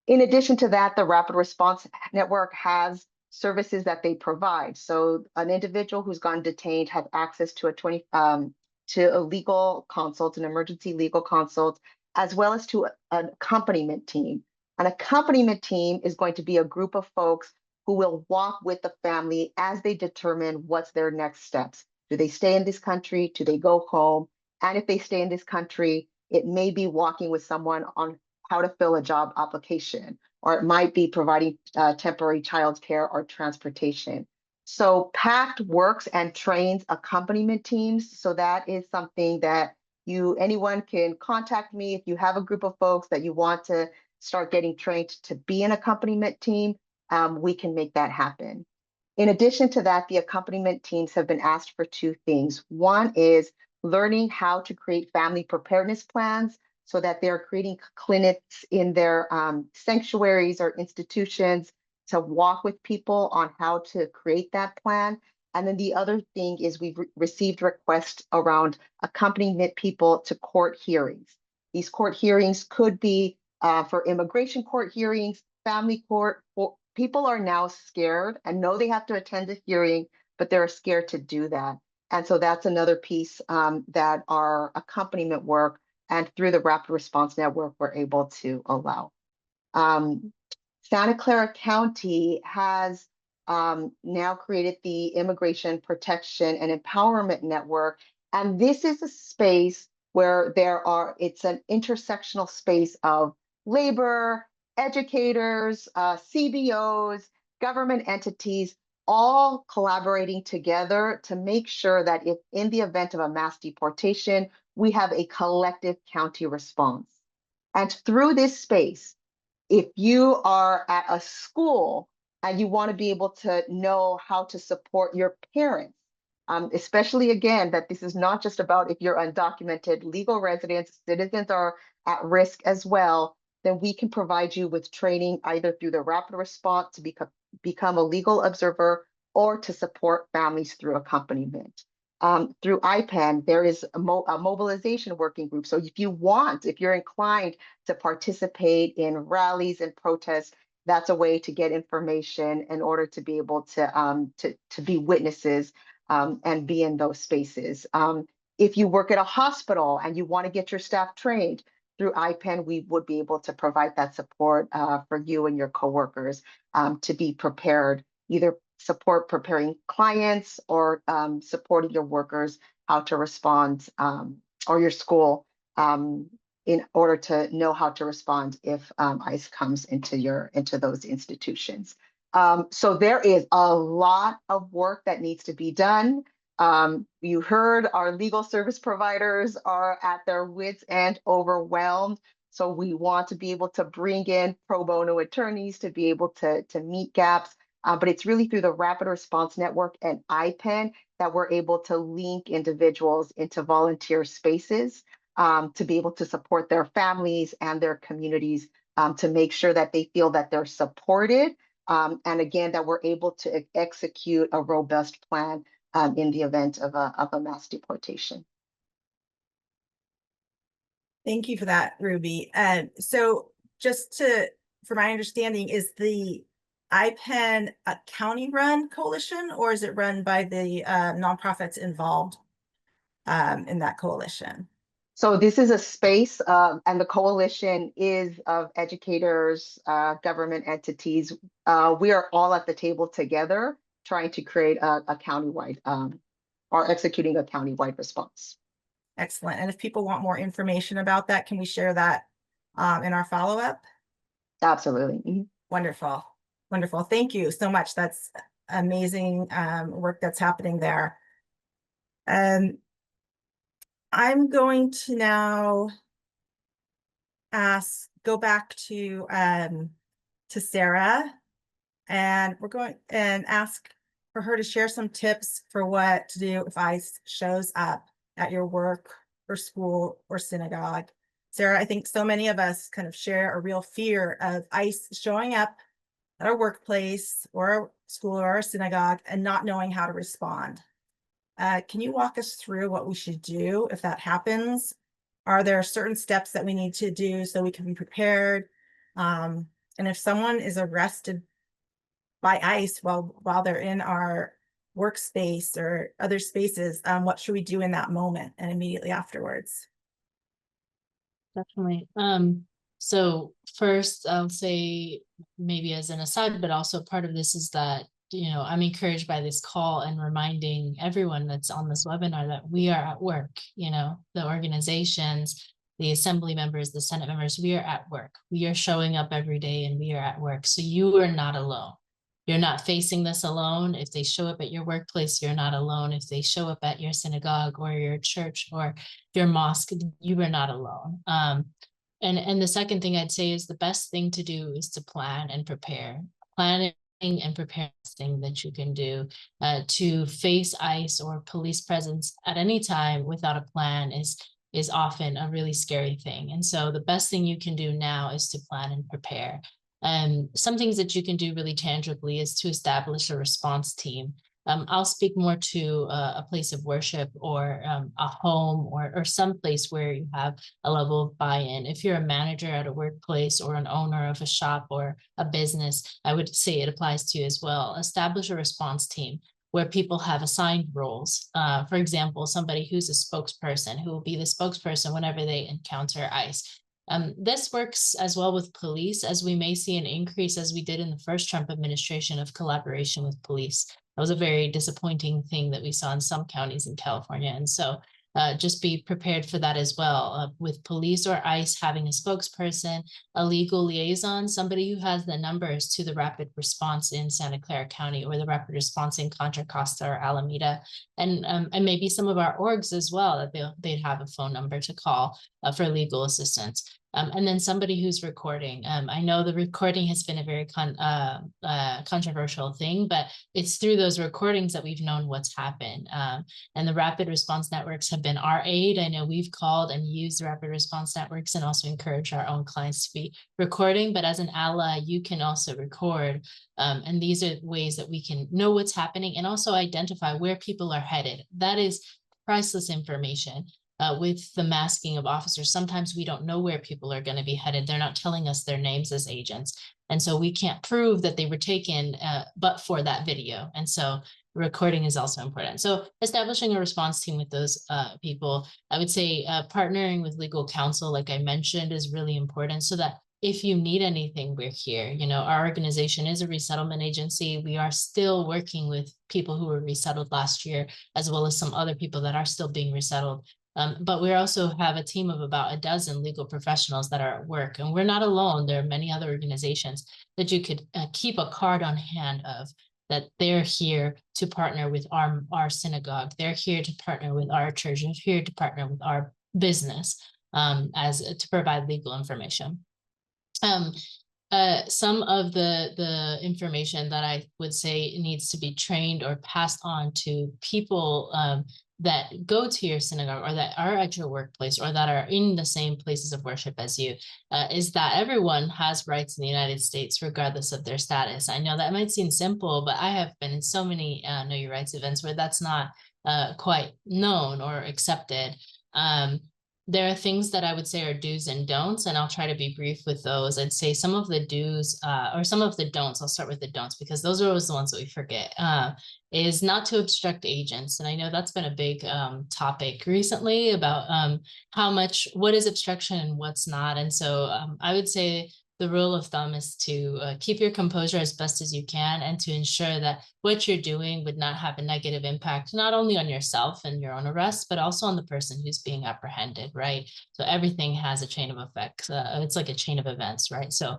In addition to that, the Rapid Response Network has services that they provide. So an individual who's gone detained has access to a legal consult, an emergency legal consult, as well as to an accompaniment team. An accompaniment team is going to be a group of folks who will walk with the family as they determine what's their next steps. Do they stay in this country? Do they go home? And if they stay in this country, it may be walking with someone on how to fill a job application, or it might be providing temporary childcare or transportation. So PACT works and trains accompaniment teams. So that is something that anyone can contact me if you have a group of folks that you want to start getting trained to be an accompaniment team. We can make that happen. In addition to that, the accompaniment teams have been asked for two things. One is learning how to create family preparedness plans so that they're creating clinics in their sanctuaries or institutions to walk with people on how to create that plan. And then the other thing is we've received requests around accompaniment people to court hearings. These court hearings could be for immigration court hearings, family court. People are now scared and know they have to attend a hearing, but they're scared to do that. And so that's another piece that our accompaniment work and through the Rapid Response Network we're able to allow. Santa Clara County has now created the Immigration Protection and Empowerment Network. And this is a space where it's an intersectional space of labor, educators, CBOs, government entities, all collaborating together to make sure that if in the event of a mass deportation, we have a collective county response. And through this space, if you are at a school and you want to be able to know how to support your parents, especially again, that this is not just about if you're undocumented, legal residents, citizens are at risk as well, then we can provide you with training either through the rapid response to become a legal observer or to support families through accompaniment. Through IPAN, there is a mobilization working group. So if you're inclined to participate in rallies and protests, that's a way to get information in order to be able to be witnesses and be in those spaces. If you work at a hospital and you want to get your staff trained, through IPAN, we would be able to provide that support for you and your coworkers to be prepared, either support preparing clients or supporting your workers how to respond, or your school in order to know how to respond if ICE comes into those institutions. So there is a lot of work that needs to be done. You heard our legal service providers are at their wits' end, overwhelmed. So we want to be able to bring in pro bono attorneys to be able to meet gaps. But it's really through the Rapid Response Network and IPAN that we're able to link individuals into volunteer spaces to be able to support their families and their communities to make sure that they feel that they're supported. And again, that we're able to execute a robust plan in the event of a mass deportation. Thank you for that, Ruby. So just for my understanding, is the IPAN a county-run coalition, or is it run by the nonprofits involved in that coalition? So this is a space, and the coalition is of educators, government entities. We are all at the table together trying to create a countywide or executing a countywide response. Excellent. And if people want more information about that, can we share that in our follow-up? Absolutely. Mm-hmm. Wonderful. Wonderful. Thank you so much. That's amazing work that's happening there. I'm going to now go back to Sarah, and we're going and ask for her to share some tips for what to do if ICE shows up at your work or school or synagogue. Sarah, I think so many of us kind of share a real fear of ICE showing up at our workplace or our school or our synagogue and not knowing how to respond. Can you walk us through what we should do if that happens? Are there certain steps that we need to do so we can be prepared? And if someone is arrested by ICE while they're in our workspace or other spaces, what should we do in that moment and immediately afterwards? Definitely. So first I'll say, maybe as an aside, but also part of this is that, I'm encouraged by this call and reminding everyone that's on this webinar that we are at work, the organizations, the assembly members, the Senate members, we are at work. We are showing up every day and we are at work. So you are not alone. You're not facing this alone. If they show up at your workplace, you're not alone. If they show up at your synagogue or your church or your mosque, you are not alone. And the second thing I'd say is the best thing to do is to plan and prepare. Planning and preparing thing that you can do to face ICE or police presence at any time without a plan is often a really scary thing. And so the best thing you can do now is to plan and prepare. Some things that you can do really tangibly is to establish a response team. I'll speak more to a place of worship or a home or some place where you have a level of buy-in. If you're a manager at a workplace or an owner of a shop or a business, I would say it applies to you as well. Establish a response team where people have assigned roles. For example, somebody who's a spokesperson who will be the spokesperson whenever they encounter ICE. This works as well with police, as we may see an increase as we did in the first Trump administration of collaboration with police. That was a very disappointing thing that we saw in some counties in California. And so just be prepared for that as well. With police or ICE having a spokesperson, a legal liaison, somebody who has the numbers to the rapid response in Santa Clara County or the rapid response in Contra Costa or Alameda, and maybe some of our orgs as well, that they'd have a phone number to call for legal assistance. And then somebody who's recording. I know the recording has been a very controversial thing, but it's through those recordings that we've known what's happened. And the rapid response networks have been our aid. I know we've called and used the rapid response networks and also encourage our own clients to be recording, but as an ally, you can also record. And these are ways that we can know what's happening and also identify where people are headed. That is priceless information. With the masking of officers, sometimes we don't know where people are going to be headed. They're not telling us their names as agents. And so we can't prove that they were taken but for that video. And so recording is also important. So establishing a response team with those people, I would say partnering with legal counsel, like I mentioned, is really important so that if you need anything, we're here. Our organization is a resettlement agency. We are still working with people who were resettled last year, as well as some other people that are still being resettled. But we also have a team of about a dozen legal professionals that are at work, and we're not alone. There are many other organizations that you could keep a card on hand of, that they're here to partner with our synagogue. They're here to partner with our church, and here to partner with our business to provide legal information. Some of the information that I would say needs to be trained or passed on to people that go to your synagogue or that are at your workplace or that are in the same places of worship as you, is that everyone has rights in the United States, regardless of their status. I know that might seem simple, but I have been in so many Know Your Rights events where that's not quite known or accepted. There are things that I would say are do's and don'ts, and I'll try to be brief with those. I'd say some of the do's or some of the don'ts, I'll start with the don'ts because those are always the ones that we forget, is not to obstruct agents. And I know that's been a big topic recently about what is obstruction and what's not. And so I would say the rule of thumb is to keep your composure as best as you can and to ensure that what you're doing would not have a negative impact, not only on yourself and your own arrest, but also on the person who's being apprehended, right? So everything has a chain of effects. It's like a chain of events, right? So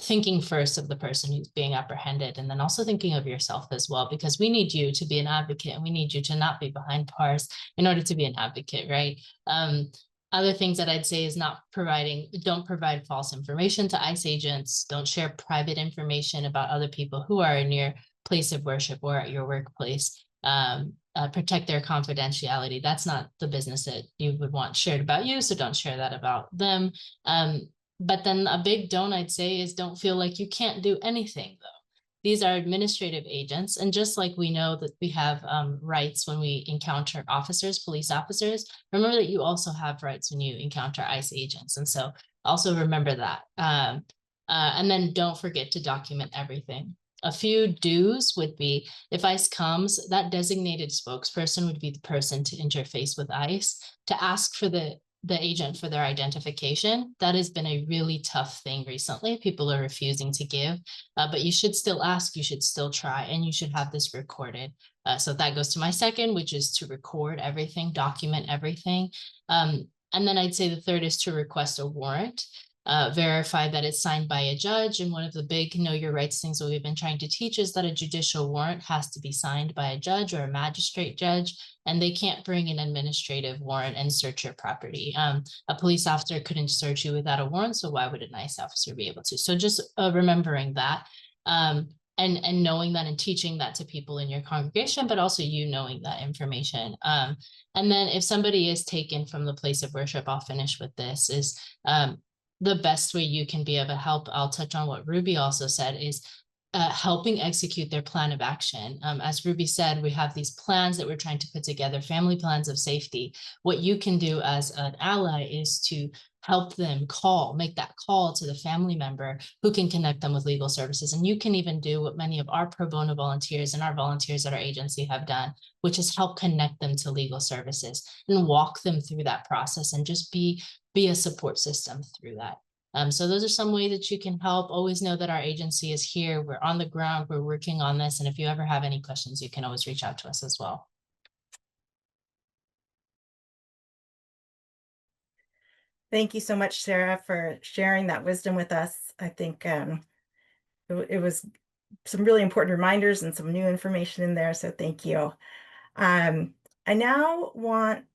thinking first of the person who's being apprehended, and then also thinking of yourself as well, because we need you to be an advocate and we need you to not be behind bars in order to be an advocate, right? Other things that I'd say is don't provide false information to ICE agents. Don't share private information about other people who are in your place of worship or at your workplace. Protect their confidentiality. That's not the business that you would want shared about you, so don't share that about them. But then a big don't, I'd say, is don't feel like you can't do anything, though. These are administrative agents, and just like we know that we have rights when we encounter officers, police officers, remember that you also have rights when you encounter ICE agents. And so also remember that. And then don't forget to document everything. A few do's would be, if ICE comes, that designated spokesperson would be the person to interface with ICE to ask for the agent for their identification. That has been a really tough thing recently. People are refusing to give, but you should still ask, you should still try, and you should have this recorded. So that goes to my second, which is to record everything, document everything. And then I'd say the third is to request a warrant. Verify that it's signed by a judge. And one of the big know your rights things that we've been trying to teach is that a judicial warrant has to be signed by a judge or a magistrate judge, and they can't bring an administrative warrant and search your property. A police officer couldn't search you without a warrant, so why would a nice officer be able to? So just remembering that, and knowing that and teaching that to people in your congregation, but also you knowing that information. And then if somebody is taken from the place of worship, I'll finish with this, is the best way you can be able to help, I'll touch on what Ruby also said, is helping execute their plan of action. As Ruby said, we have these plans that we're trying to put together, family plans of safety. What you can do as an ally is to help them make that call to the family member who can connect them with legal services. And you can even do what many of our pro bono volunteers and our volunteers at our agency have done, which is help connect them to legal services and walk them through that process and just be a support system through that. So those are some ways that you can help. Always know that our agency is here. We're on the ground. We're working on this. And if you ever have any questions, you can always reach out to us as well. Thank you so much, Sarah, for sharing that wisdom with us. I think it was some really important reminders and some new information in there. So thank you. I now want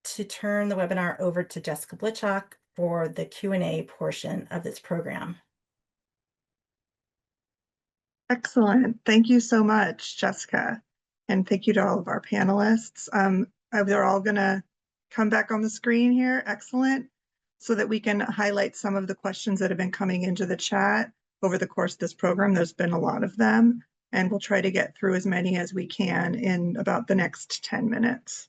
to turn the webinar over to Jessica Blitchock for the Q&A portion of this program. Excellent. Thank you so much, Jessica. And thank you to all of our panelists. They're all going to come back on the screen here. Excellent. So that we can highlight some of the questions that have been coming into the chat over the course of this program. There's been a lot of them, and we'll try to get through as many as we can in about the next 10 minutes.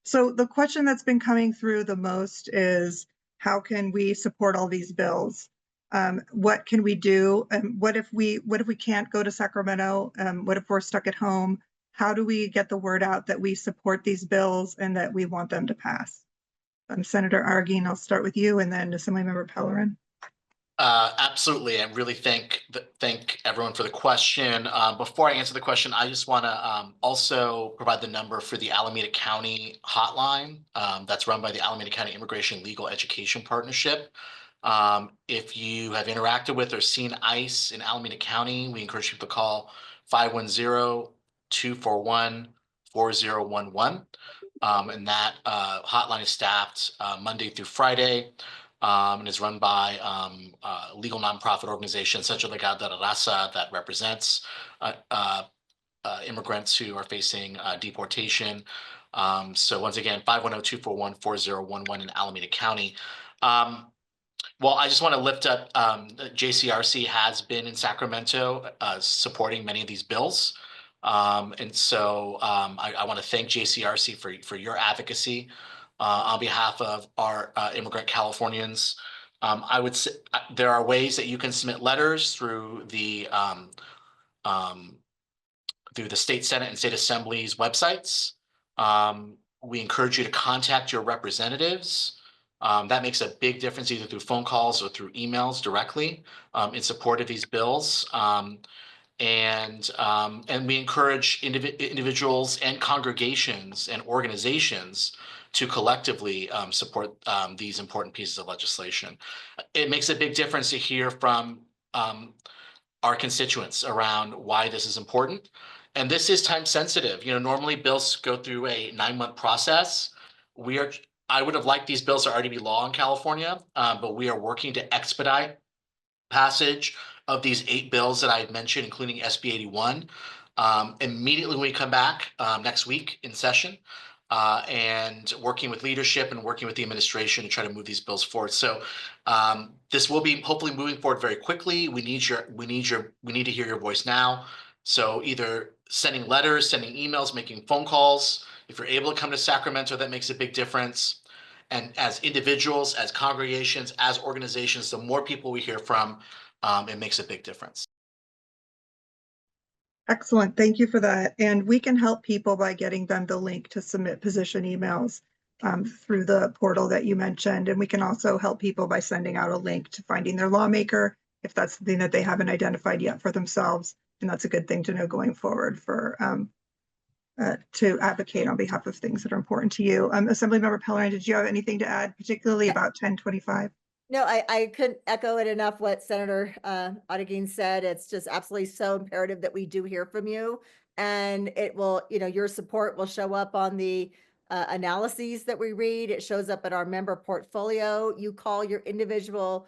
So the question that's been coming through the most is, how can we support all these bills? What can we do? What if we can't go to Sacramento? What if we're stuck at home? How do we get the word out that we support these bills and that we want them to pass? Senator Arreguin, I'll start with you, and then Assemblymember Pellerin. Absolutely. I really thank everyone for the question. Before I answer the question, I just want to also provide the number for the Alameda County hotline that's run by the Alameda County Immigration Legal Education Partnership. If you have interacted with or seen ICE in Alameda County, we encourage people to call 510-241-4011. And that hotline is staffed Monday through Friday. And is run by a legal nonprofit organization, Centro Legal de la Raza, that represents immigrants who are facing deportation. So once again, 510-241-4011 in Alameda County. Well, I just want to lift up, JCRC has been in Sacramento supporting many of these bills. And so I want to thank JCRC for your advocacy. On behalf of our immigrant Californians. I would say there are ways that you can submit letters through the State Senate and State Assembly's websites. We encourage you to contact your representatives. That makes a big difference, either through phone calls or through emails directly in support of these bills. And we encourage individuals and congregations and organizations to collectively support these important pieces of legislation. It makes a big difference to hear from our constituents around why this is important. And this is time sensitive. You know, normally bills go through a 9-month process. We are I would have liked these bills to already be law in California, but we are working to expedite passage of these 8 bills that I had mentioned, including SB 81, immediately when we come back next week in session, and working with leadership and working with the administration to try to move these bills forward. So this will be hopefully moving forward very quickly. We need to hear your voice now. So either sending letters, sending emails, making phone calls. If you're able to come to Sacramento, that makes a big difference. And as individuals, as congregations, as organizations, the more people we hear from, it makes a big difference. Excellent. Thank you for that. And we can help people by getting them the link to submit position emails through the portal that you mentioned. And we can also help people by sending out a link to finding their lawmaker if that's something that they haven't identified yet for themselves. And that's a good thing to know going forward for to advocate on behalf of things that are important to you. Assemblymember Pellerin, did you have anything to add, particularly about 1025? No, I couldn't echo it enough what Senator Arreguin said. It's just absolutely so imperative that we do hear from you. And it will, your support will show up on the analyses that we read. It shows up in our member portfolio. You call your individual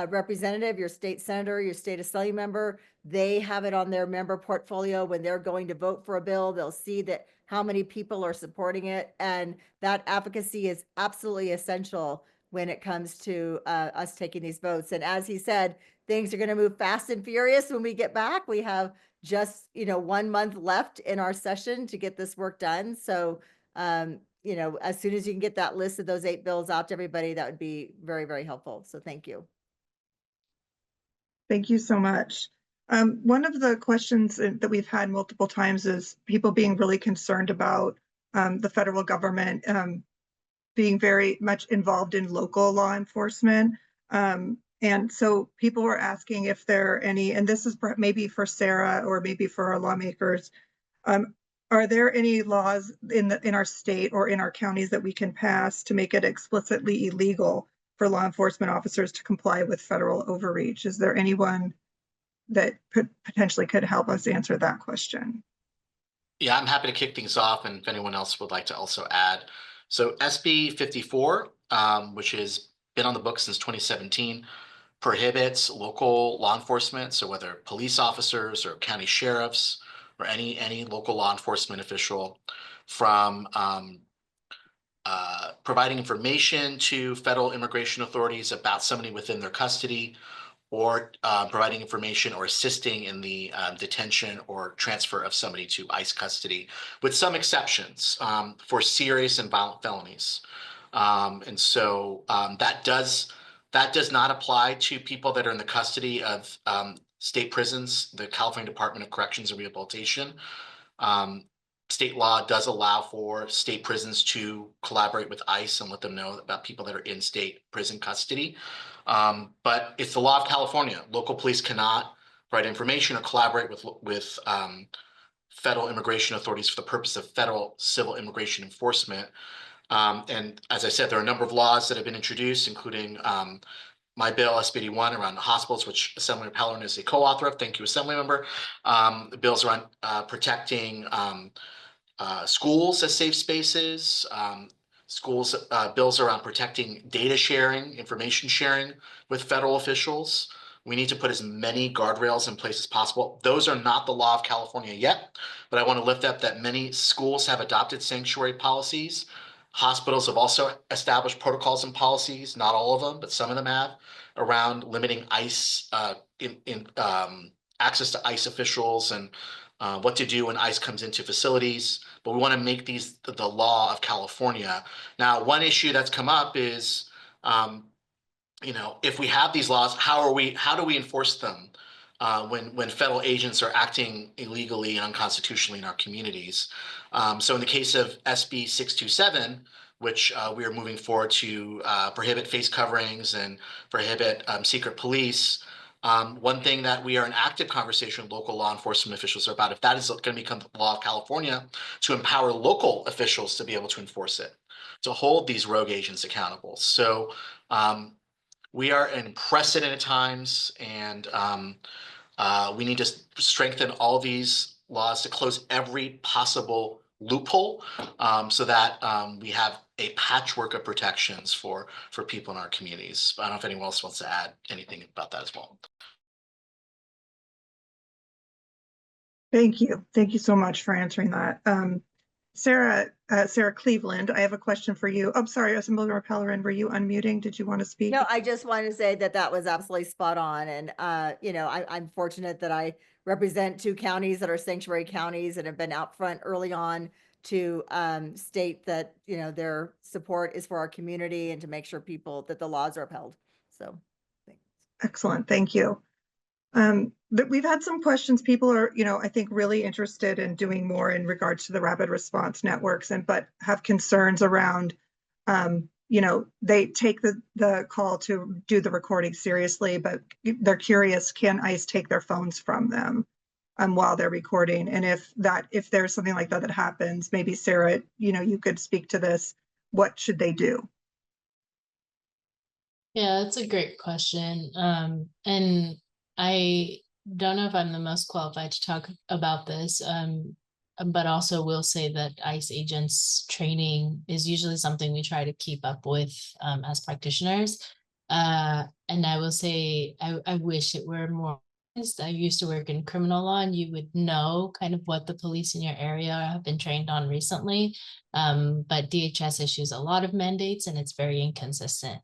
representative, your state senator, your state assembly member. They have it on their member portfolio when they're going to vote for a bill. They'll see that how many people are supporting it. And that advocacy is absolutely essential when it comes to us taking these votes. And as he said, things are going to move fast and furious when we get back. We have just, 1 month left in our session to get this work done. So, as soon as you can get that list of those 8 bills out to everybody, that would be very, very helpful. So thank you. Thank you so much. One of the questions that we've had multiple times is people being really concerned about the federal government being very much involved in local law enforcement. And so people were asking if there are any, and this is maybe for Sarah or maybe for our lawmakers, are there any laws in our state or in our counties that we can pass to make it explicitly illegal for law enforcement officers to comply with federal overreach? Is there anyone that potentially could help us answer that question? Yeah, I'm happy to kick things off, and if anyone else would like to also add. So SB 54, which has been on the books since 2017, prohibits local law enforcement, so whether police officers or county sheriffs or any local law enforcement official, from providing information to federal immigration authorities about somebody within their custody, or providing information or assisting in the detention or transfer of somebody to ICE custody, with some exceptions for serious and violent felonies. And so that does not apply to people that are in the custody of state prisons, the California Department of Corrections and Rehabilitation. State law does allow for state prisons to collaborate with ICE and let them know about people that are in state prison custody. But it's the law of California. Local police cannot provide information or collaborate with federal immigration authorities for the purpose of federal civil immigration enforcement. And as I said, there are a number of laws that have been introduced, including my bill, SB 81, around the hospitals, which Assemblymember Pellerin is a co-author of. Thank you, Assemblymember. The bills around protecting schools as safe spaces, bills around protecting data sharing, information sharing with federal officials. We need to put as many guardrails in place as possible. Those are not the law of California yet, but I want to lift up that many schools have adopted sanctuary policies. Hospitals have also established protocols and policies, not all of them, but some of them have, around limiting ICE access to ICE officials and what to do when ICE comes into facilities. But we want to make these the law of California. Now, one issue that's come up is, if we have these laws, how do we enforce them when federal agents are acting illegally and unconstitutionally in our communities? So in the case of SB 627, which we are moving forward to prohibit face coverings and prohibit secret police, one thing that we are in active conversation with local law enforcement officials about, if that is going to become the law of California, to empower local officials to be able to enforce it, to hold these rogue agents accountable. So we are in unprecedented times, and we need to strengthen all these laws to close every possible loophole, so that we have a patchwork of protections for people in our communities. I don't know if anyone else wants to add anything about that as well. Thank you. Thank you so much for answering that. Sarah Cleveland, I have a question for you. I'm sorry, Assemblymember Pellerin, were you unmuting? Did you want to speak? No, I just wanted to say that that was absolutely spot on. And, you know, I'm fortunate that I represent 2 counties that are sanctuary counties and have been out front early on to state that, you know, their support is for our community and to make sure that the laws are upheld. So, thanks. Excellent. Thank you. But we've had some questions. People are, you know, I think really interested in doing more in regards to the rapid response networks, but have concerns around, you know, they take the call to do the recording seriously, but they're curious, can ICE take their phones from them while they're recording? And if there's something like that happens, maybe Sarah, you know, you could speak to this. What should they do? Yeah, that's a great question. And I don't know if I'm the most qualified to talk about this, but also will say that ICE agents training is usually something we try to keep up with as practitioners. And I will say, I wish it were more. I used to work in criminal law, and you would know kind of what the police in your area have been trained on recently. But DHS issues a lot of mandates, and it's very inconsistent.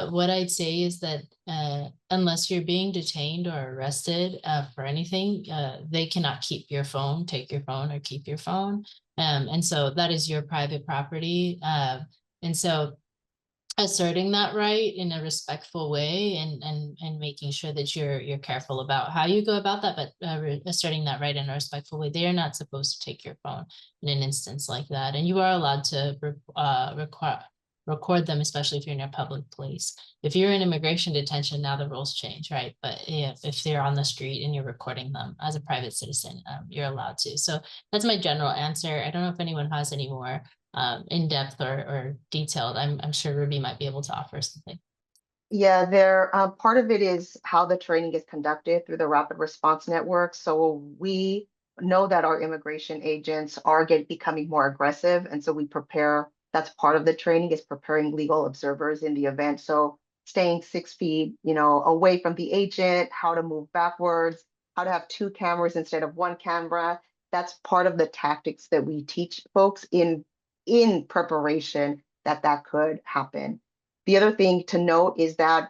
What I'd say is that unless you're being detained or arrested for anything, they cannot keep your phone, take your phone, or keep your phone. And so that is your private property. And so asserting that right in a respectful way and making sure that you're careful about how you go about that, but asserting that right in a respectful way. They are not supposed to take your phone in an instance like that. And you are allowed to record them, especially if you're in a public place. If you're in immigration detention, now the rules change, right? But if they're on the street and you're recording them as a private citizen, you're allowed to. So that's my general answer. I don't know if anyone has any more in-depth or detailed. I'm sure Ruby might be able to offer something. Yeah, part of it is how the training is conducted through the Rapid Response Network. So we know that our immigration agents are becoming more aggressive. And so we prepare, that's part of the training, is preparing legal observers in the event. So staying 6 feet, you know, away from the agent, how to move backwards, how to have 2 cameras instead of 1 camera. That's part of the tactics that we teach folks in preparation that could happen. The other thing to note is that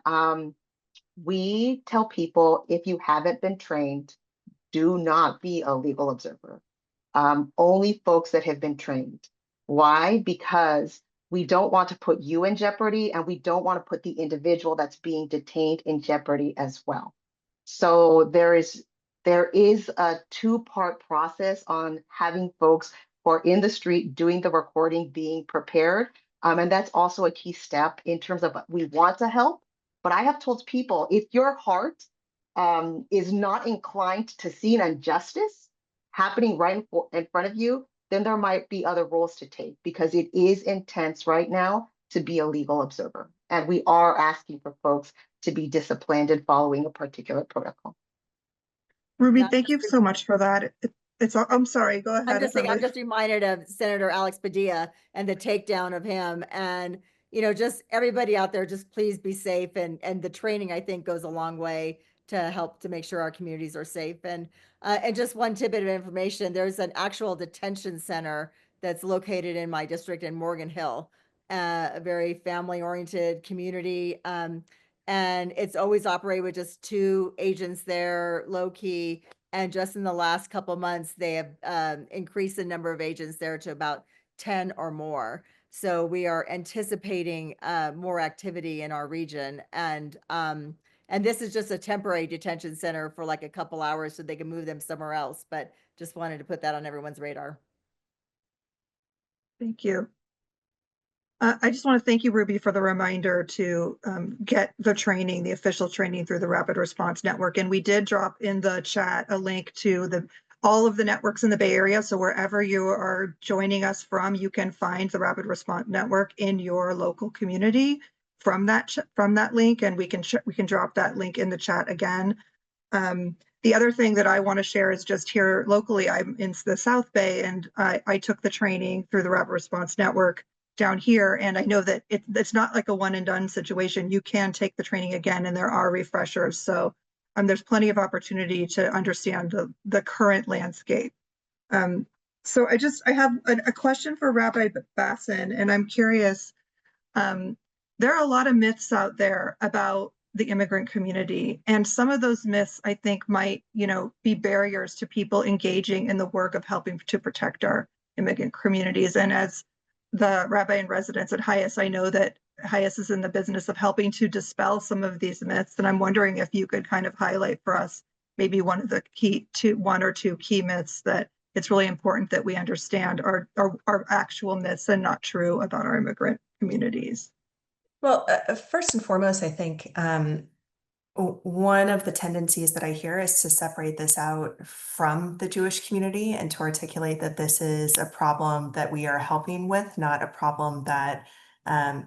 we tell people, if you haven't been trained, do not be a legal observer. Only folks that have been trained. Why? Because we don't want to put you in jeopardy, and we don't want to put the individual that's being detained in jeopardy as well. So there is a 2-part process on having folks who are in the street doing the recording, being prepared. And that's also a key step in terms of, we want to help. But I have told people, if your heart is not inclined to see an injustice happening right in front of you, then there might be other roles to take, because it is intense right now to be a legal observer. And we are asking for folks to be disciplined and following a particular protocol. Ruby, Yeah, thank you so much for that. I'm sorry, go ahead. I'm just reminded of Senator Alex Padilla and the takedown of him. And, you know, just everybody out there, just please be safe. And the training, I think, goes a long way to help to make sure our communities are safe. And just one tidbit of information, there's an actual detention center that's located in my district in Morgan Hill, a very family-oriented community. And it's always operated with just 2 agents there, low key. And just in the last couple of months, they have increased the number of agents there to about 10 or more. So we are anticipating more activity in our region. And this is just a temporary detention center for like a couple hours so they can move them somewhere else. But just wanted to put that on everyone's radar. Thank you. I just want to thank you, Ruby, for the reminder to get the training, the official training through the Rapid Response Network. And we did drop in the chat a link to all of the networks in the Bay Area. So wherever you are joining us from, you can find the Rapid Response Network in your local community from that link. And we can drop that link in the chat again. The other thing that I want to share is just here locally, I'm in the South Bay, and I took the training through the Rapid Response Network down here. And I know that it's not like a one and done situation. You can take the training again, and there are refreshers. So there's plenty of opportunity to understand the current landscape. So I have a question for Rabbi Bassin, and I'm curious, there are a lot of myths out there about the immigrant community, and some of those myths I think might, be barriers to people engaging in the work of helping to protect our immigrant communities. And as the rabbi in residence at HIAS, I know that HIAS is in the business of helping to dispel some of these myths. And I'm wondering if you could kind of highlight for us maybe one or two key myths that it's really important that we understand are actual myths and not true about our immigrant communities. Well, first and foremost, I think one of the tendencies that I hear is to separate this out from the Jewish community and to articulate that this is a problem that we are helping with, not a problem that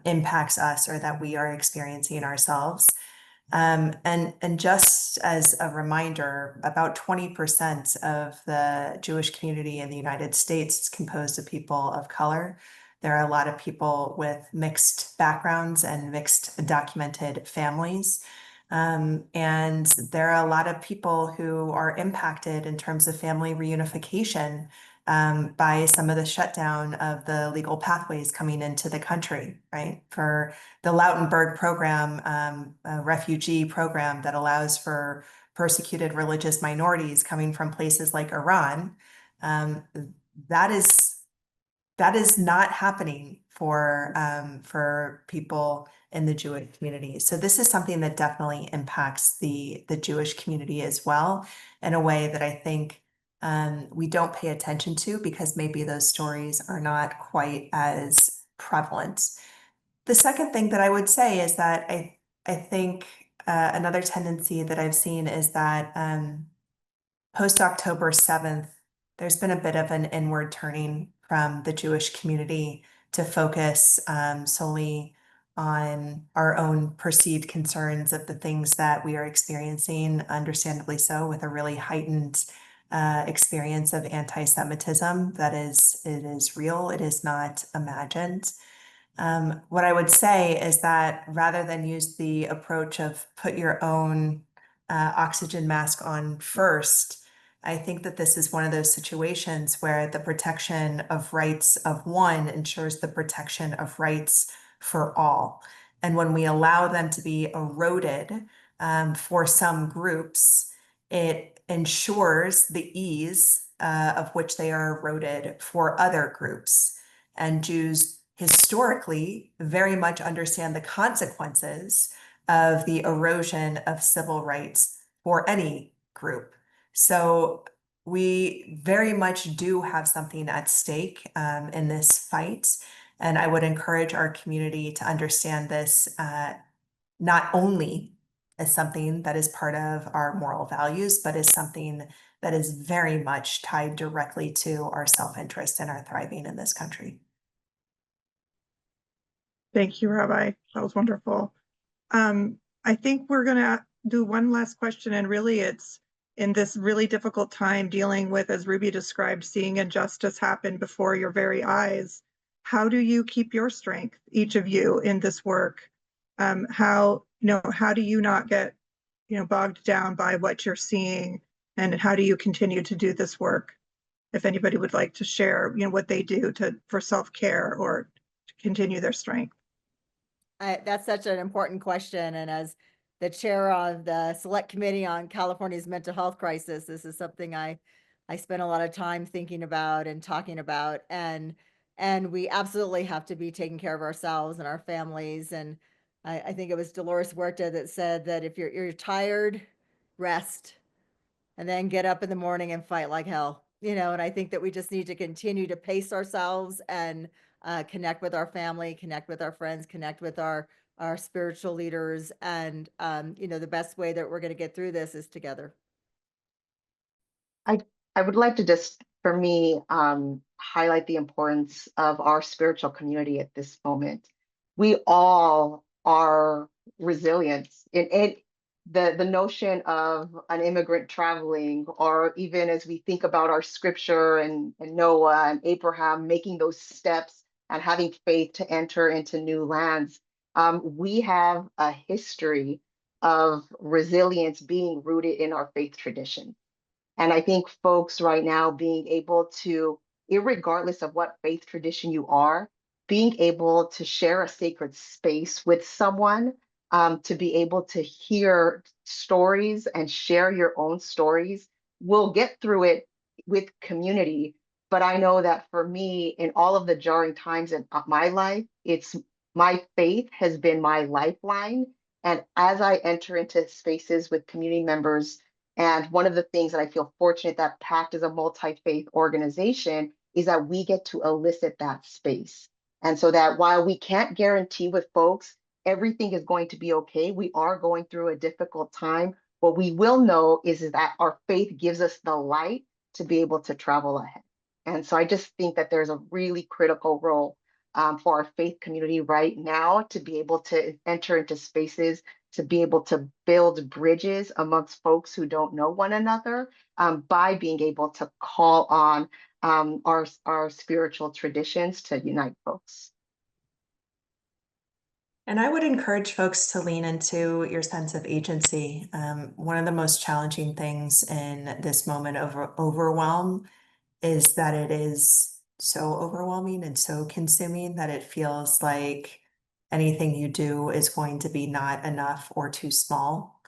impacts us or that we are experiencing ourselves. And just as a reminder, about 20% of the Jewish community in the United States is composed of people of color. There are a lot of people with mixed backgrounds and mixed documented families. And there are a lot of people who are impacted in terms of family reunification by some of the shutdown of the legal pathways coming into the country, right? For the Lautenberg program, a refugee program that allows for persecuted religious minorities coming from places like Iran, that is not happening for people in the Jewish community. So this is something that definitely impacts the Jewish community as well, in a way that I think we don't pay attention to because maybe those stories are not quite as prevalent. The second thing that I would say is that I think another tendency that I've seen is that post October 7th, there's been a bit of an inward turning from the Jewish community to focus solely on our own perceived concerns of the things that we are experiencing, understandably so, with a really heightened experience of anti-Semitism. It is real, it is not imagined. What I would say is that rather than use the approach of put your own oxygen mask on first, I think that this is one of those situations where the protection of rights of one ensures the protection of rights for all. And when we allow them to be eroded for some groups, it ensures the ease of which they are eroded for other groups. And Jews historically very much understand the consequences of the erosion of civil rights for any group. So we very much do have something at stake in this fight. And I would encourage our community to understand this not only as something that is part of our moral values, but as something that is very much tied directly to our self-interest and our thriving in this country. Thank you, Rabbi. That was wonderful. I think we're going to do one last question, and really it's in this really difficult time dealing with, as Ruby described, seeing injustice happen before your very eyes. How do you keep your strength, each of you, in this work? How do you not get, bogged down by what you're seeing, and how do you continue to do this work? If anybody would like to share, what they do for self-care or to continue their strength. That's such an important question. And as the chair of the Select Committee on California's mental health crisis, this is something I spend a lot of time thinking about and talking about. And we absolutely have to be taking care of ourselves and our families. And I think it was Dolores Huerta that said that if you're tired, rest, and then get up in the morning and fight like hell. And I think that we just need to continue to pace ourselves and connect with our family, connect with our friends, connect with our spiritual leaders. And, the best way that we're going to get through this is together. I would like to just, for me, highlight the importance of our spiritual community at this moment. We all are resilient the notion of an immigrant traveling, or even as we think about our scripture and Noah and Abraham making those steps and having faith to enter into new lands, we have a history of resilience being rooted in our faith tradition. And I think folks right now being able to, irregardless of what faith tradition you are, being able to share a sacred space with someone, to be able to hear stories and share your own stories. We'll get through it with community. But I know that for me, in all of the jarring times in my life, it's my faith has been my lifeline. And as I enter into spaces with community members, and one of the things that I feel fortunate that PACT is a multi-faith organization is that we get to elicit that space. And so that while we can't guarantee with folks everything is going to be okay, we are going through a difficult time. What we will know is that our faith gives us the light to be able to travel ahead. And so I just think that there's a really critical role for our faith community right now to be able to enter into spaces, to be able to build bridges amongst folks who don't know one another, by being able to call on our spiritual traditions to unite folks. And I would encourage folks to lean into your sense of agency. One of the most challenging things in this moment of overwhelm is that it is so overwhelming and so consuming that it feels like anything you do is going to be not enough or too small.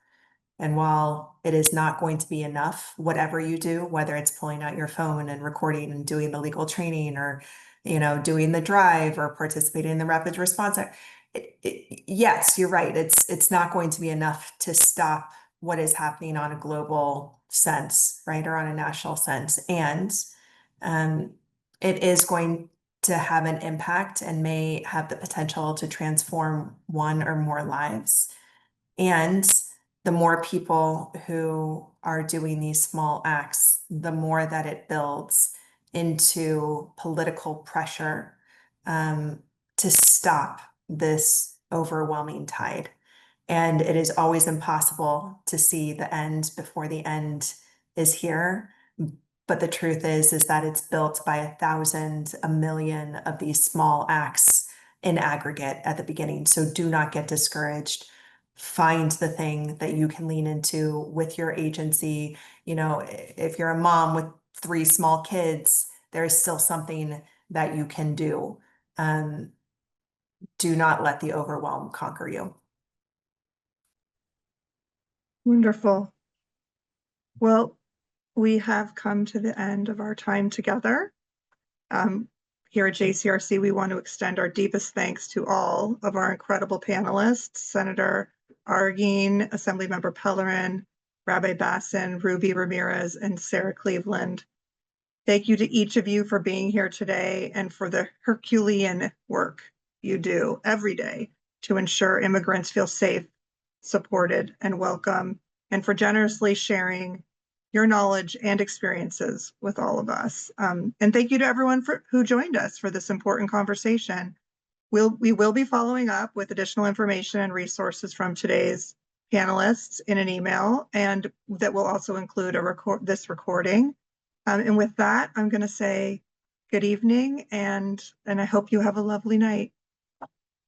And while it is not going to be enough, whatever you do, whether it's pulling out your phone and recording and doing the legal training, or, doing the drive or participating in the rapid response, yes, you're right. It's not going to be enough to stop what is happening on a global sense, right? Or on a national sense. And it is going to have an impact and may have the potential to transform one or more lives. And the more people who are doing these small acts, the more that it builds into political pressure to stop this overwhelming tide. And it is always impossible to see the end before the end is here. But the truth is that it's built by 1,000, 1,000,000 of these small acts in aggregate at the beginning. So do not get discouraged. Find the thing that you can lean into with your agency. If you're a mom with 3 small kids, there is still something that you can do. Do not let the overwhelm conquer you. Wonderful. Well, we have come to the end of our time together. Here at JCRC, we want to extend our deepest thanks to all of our incredible panelists, Senator Arreguin, Assemblymember Pellerin, Rabbi Bassin, Ruby Ramirez, and Sarah Cleveland. Thank you to each of you for being here today and for the Herculean work you do every day to ensure immigrants feel safe, supported, and welcome, and for generously sharing your knowledge and experiences with all of us. And thank you to everyone who joined us for this important conversation. We will be following up with additional information and resources from today's panelists in an email, and that will also include this recording. And with that, I'm going to say good evening, and I hope you have a lovely night.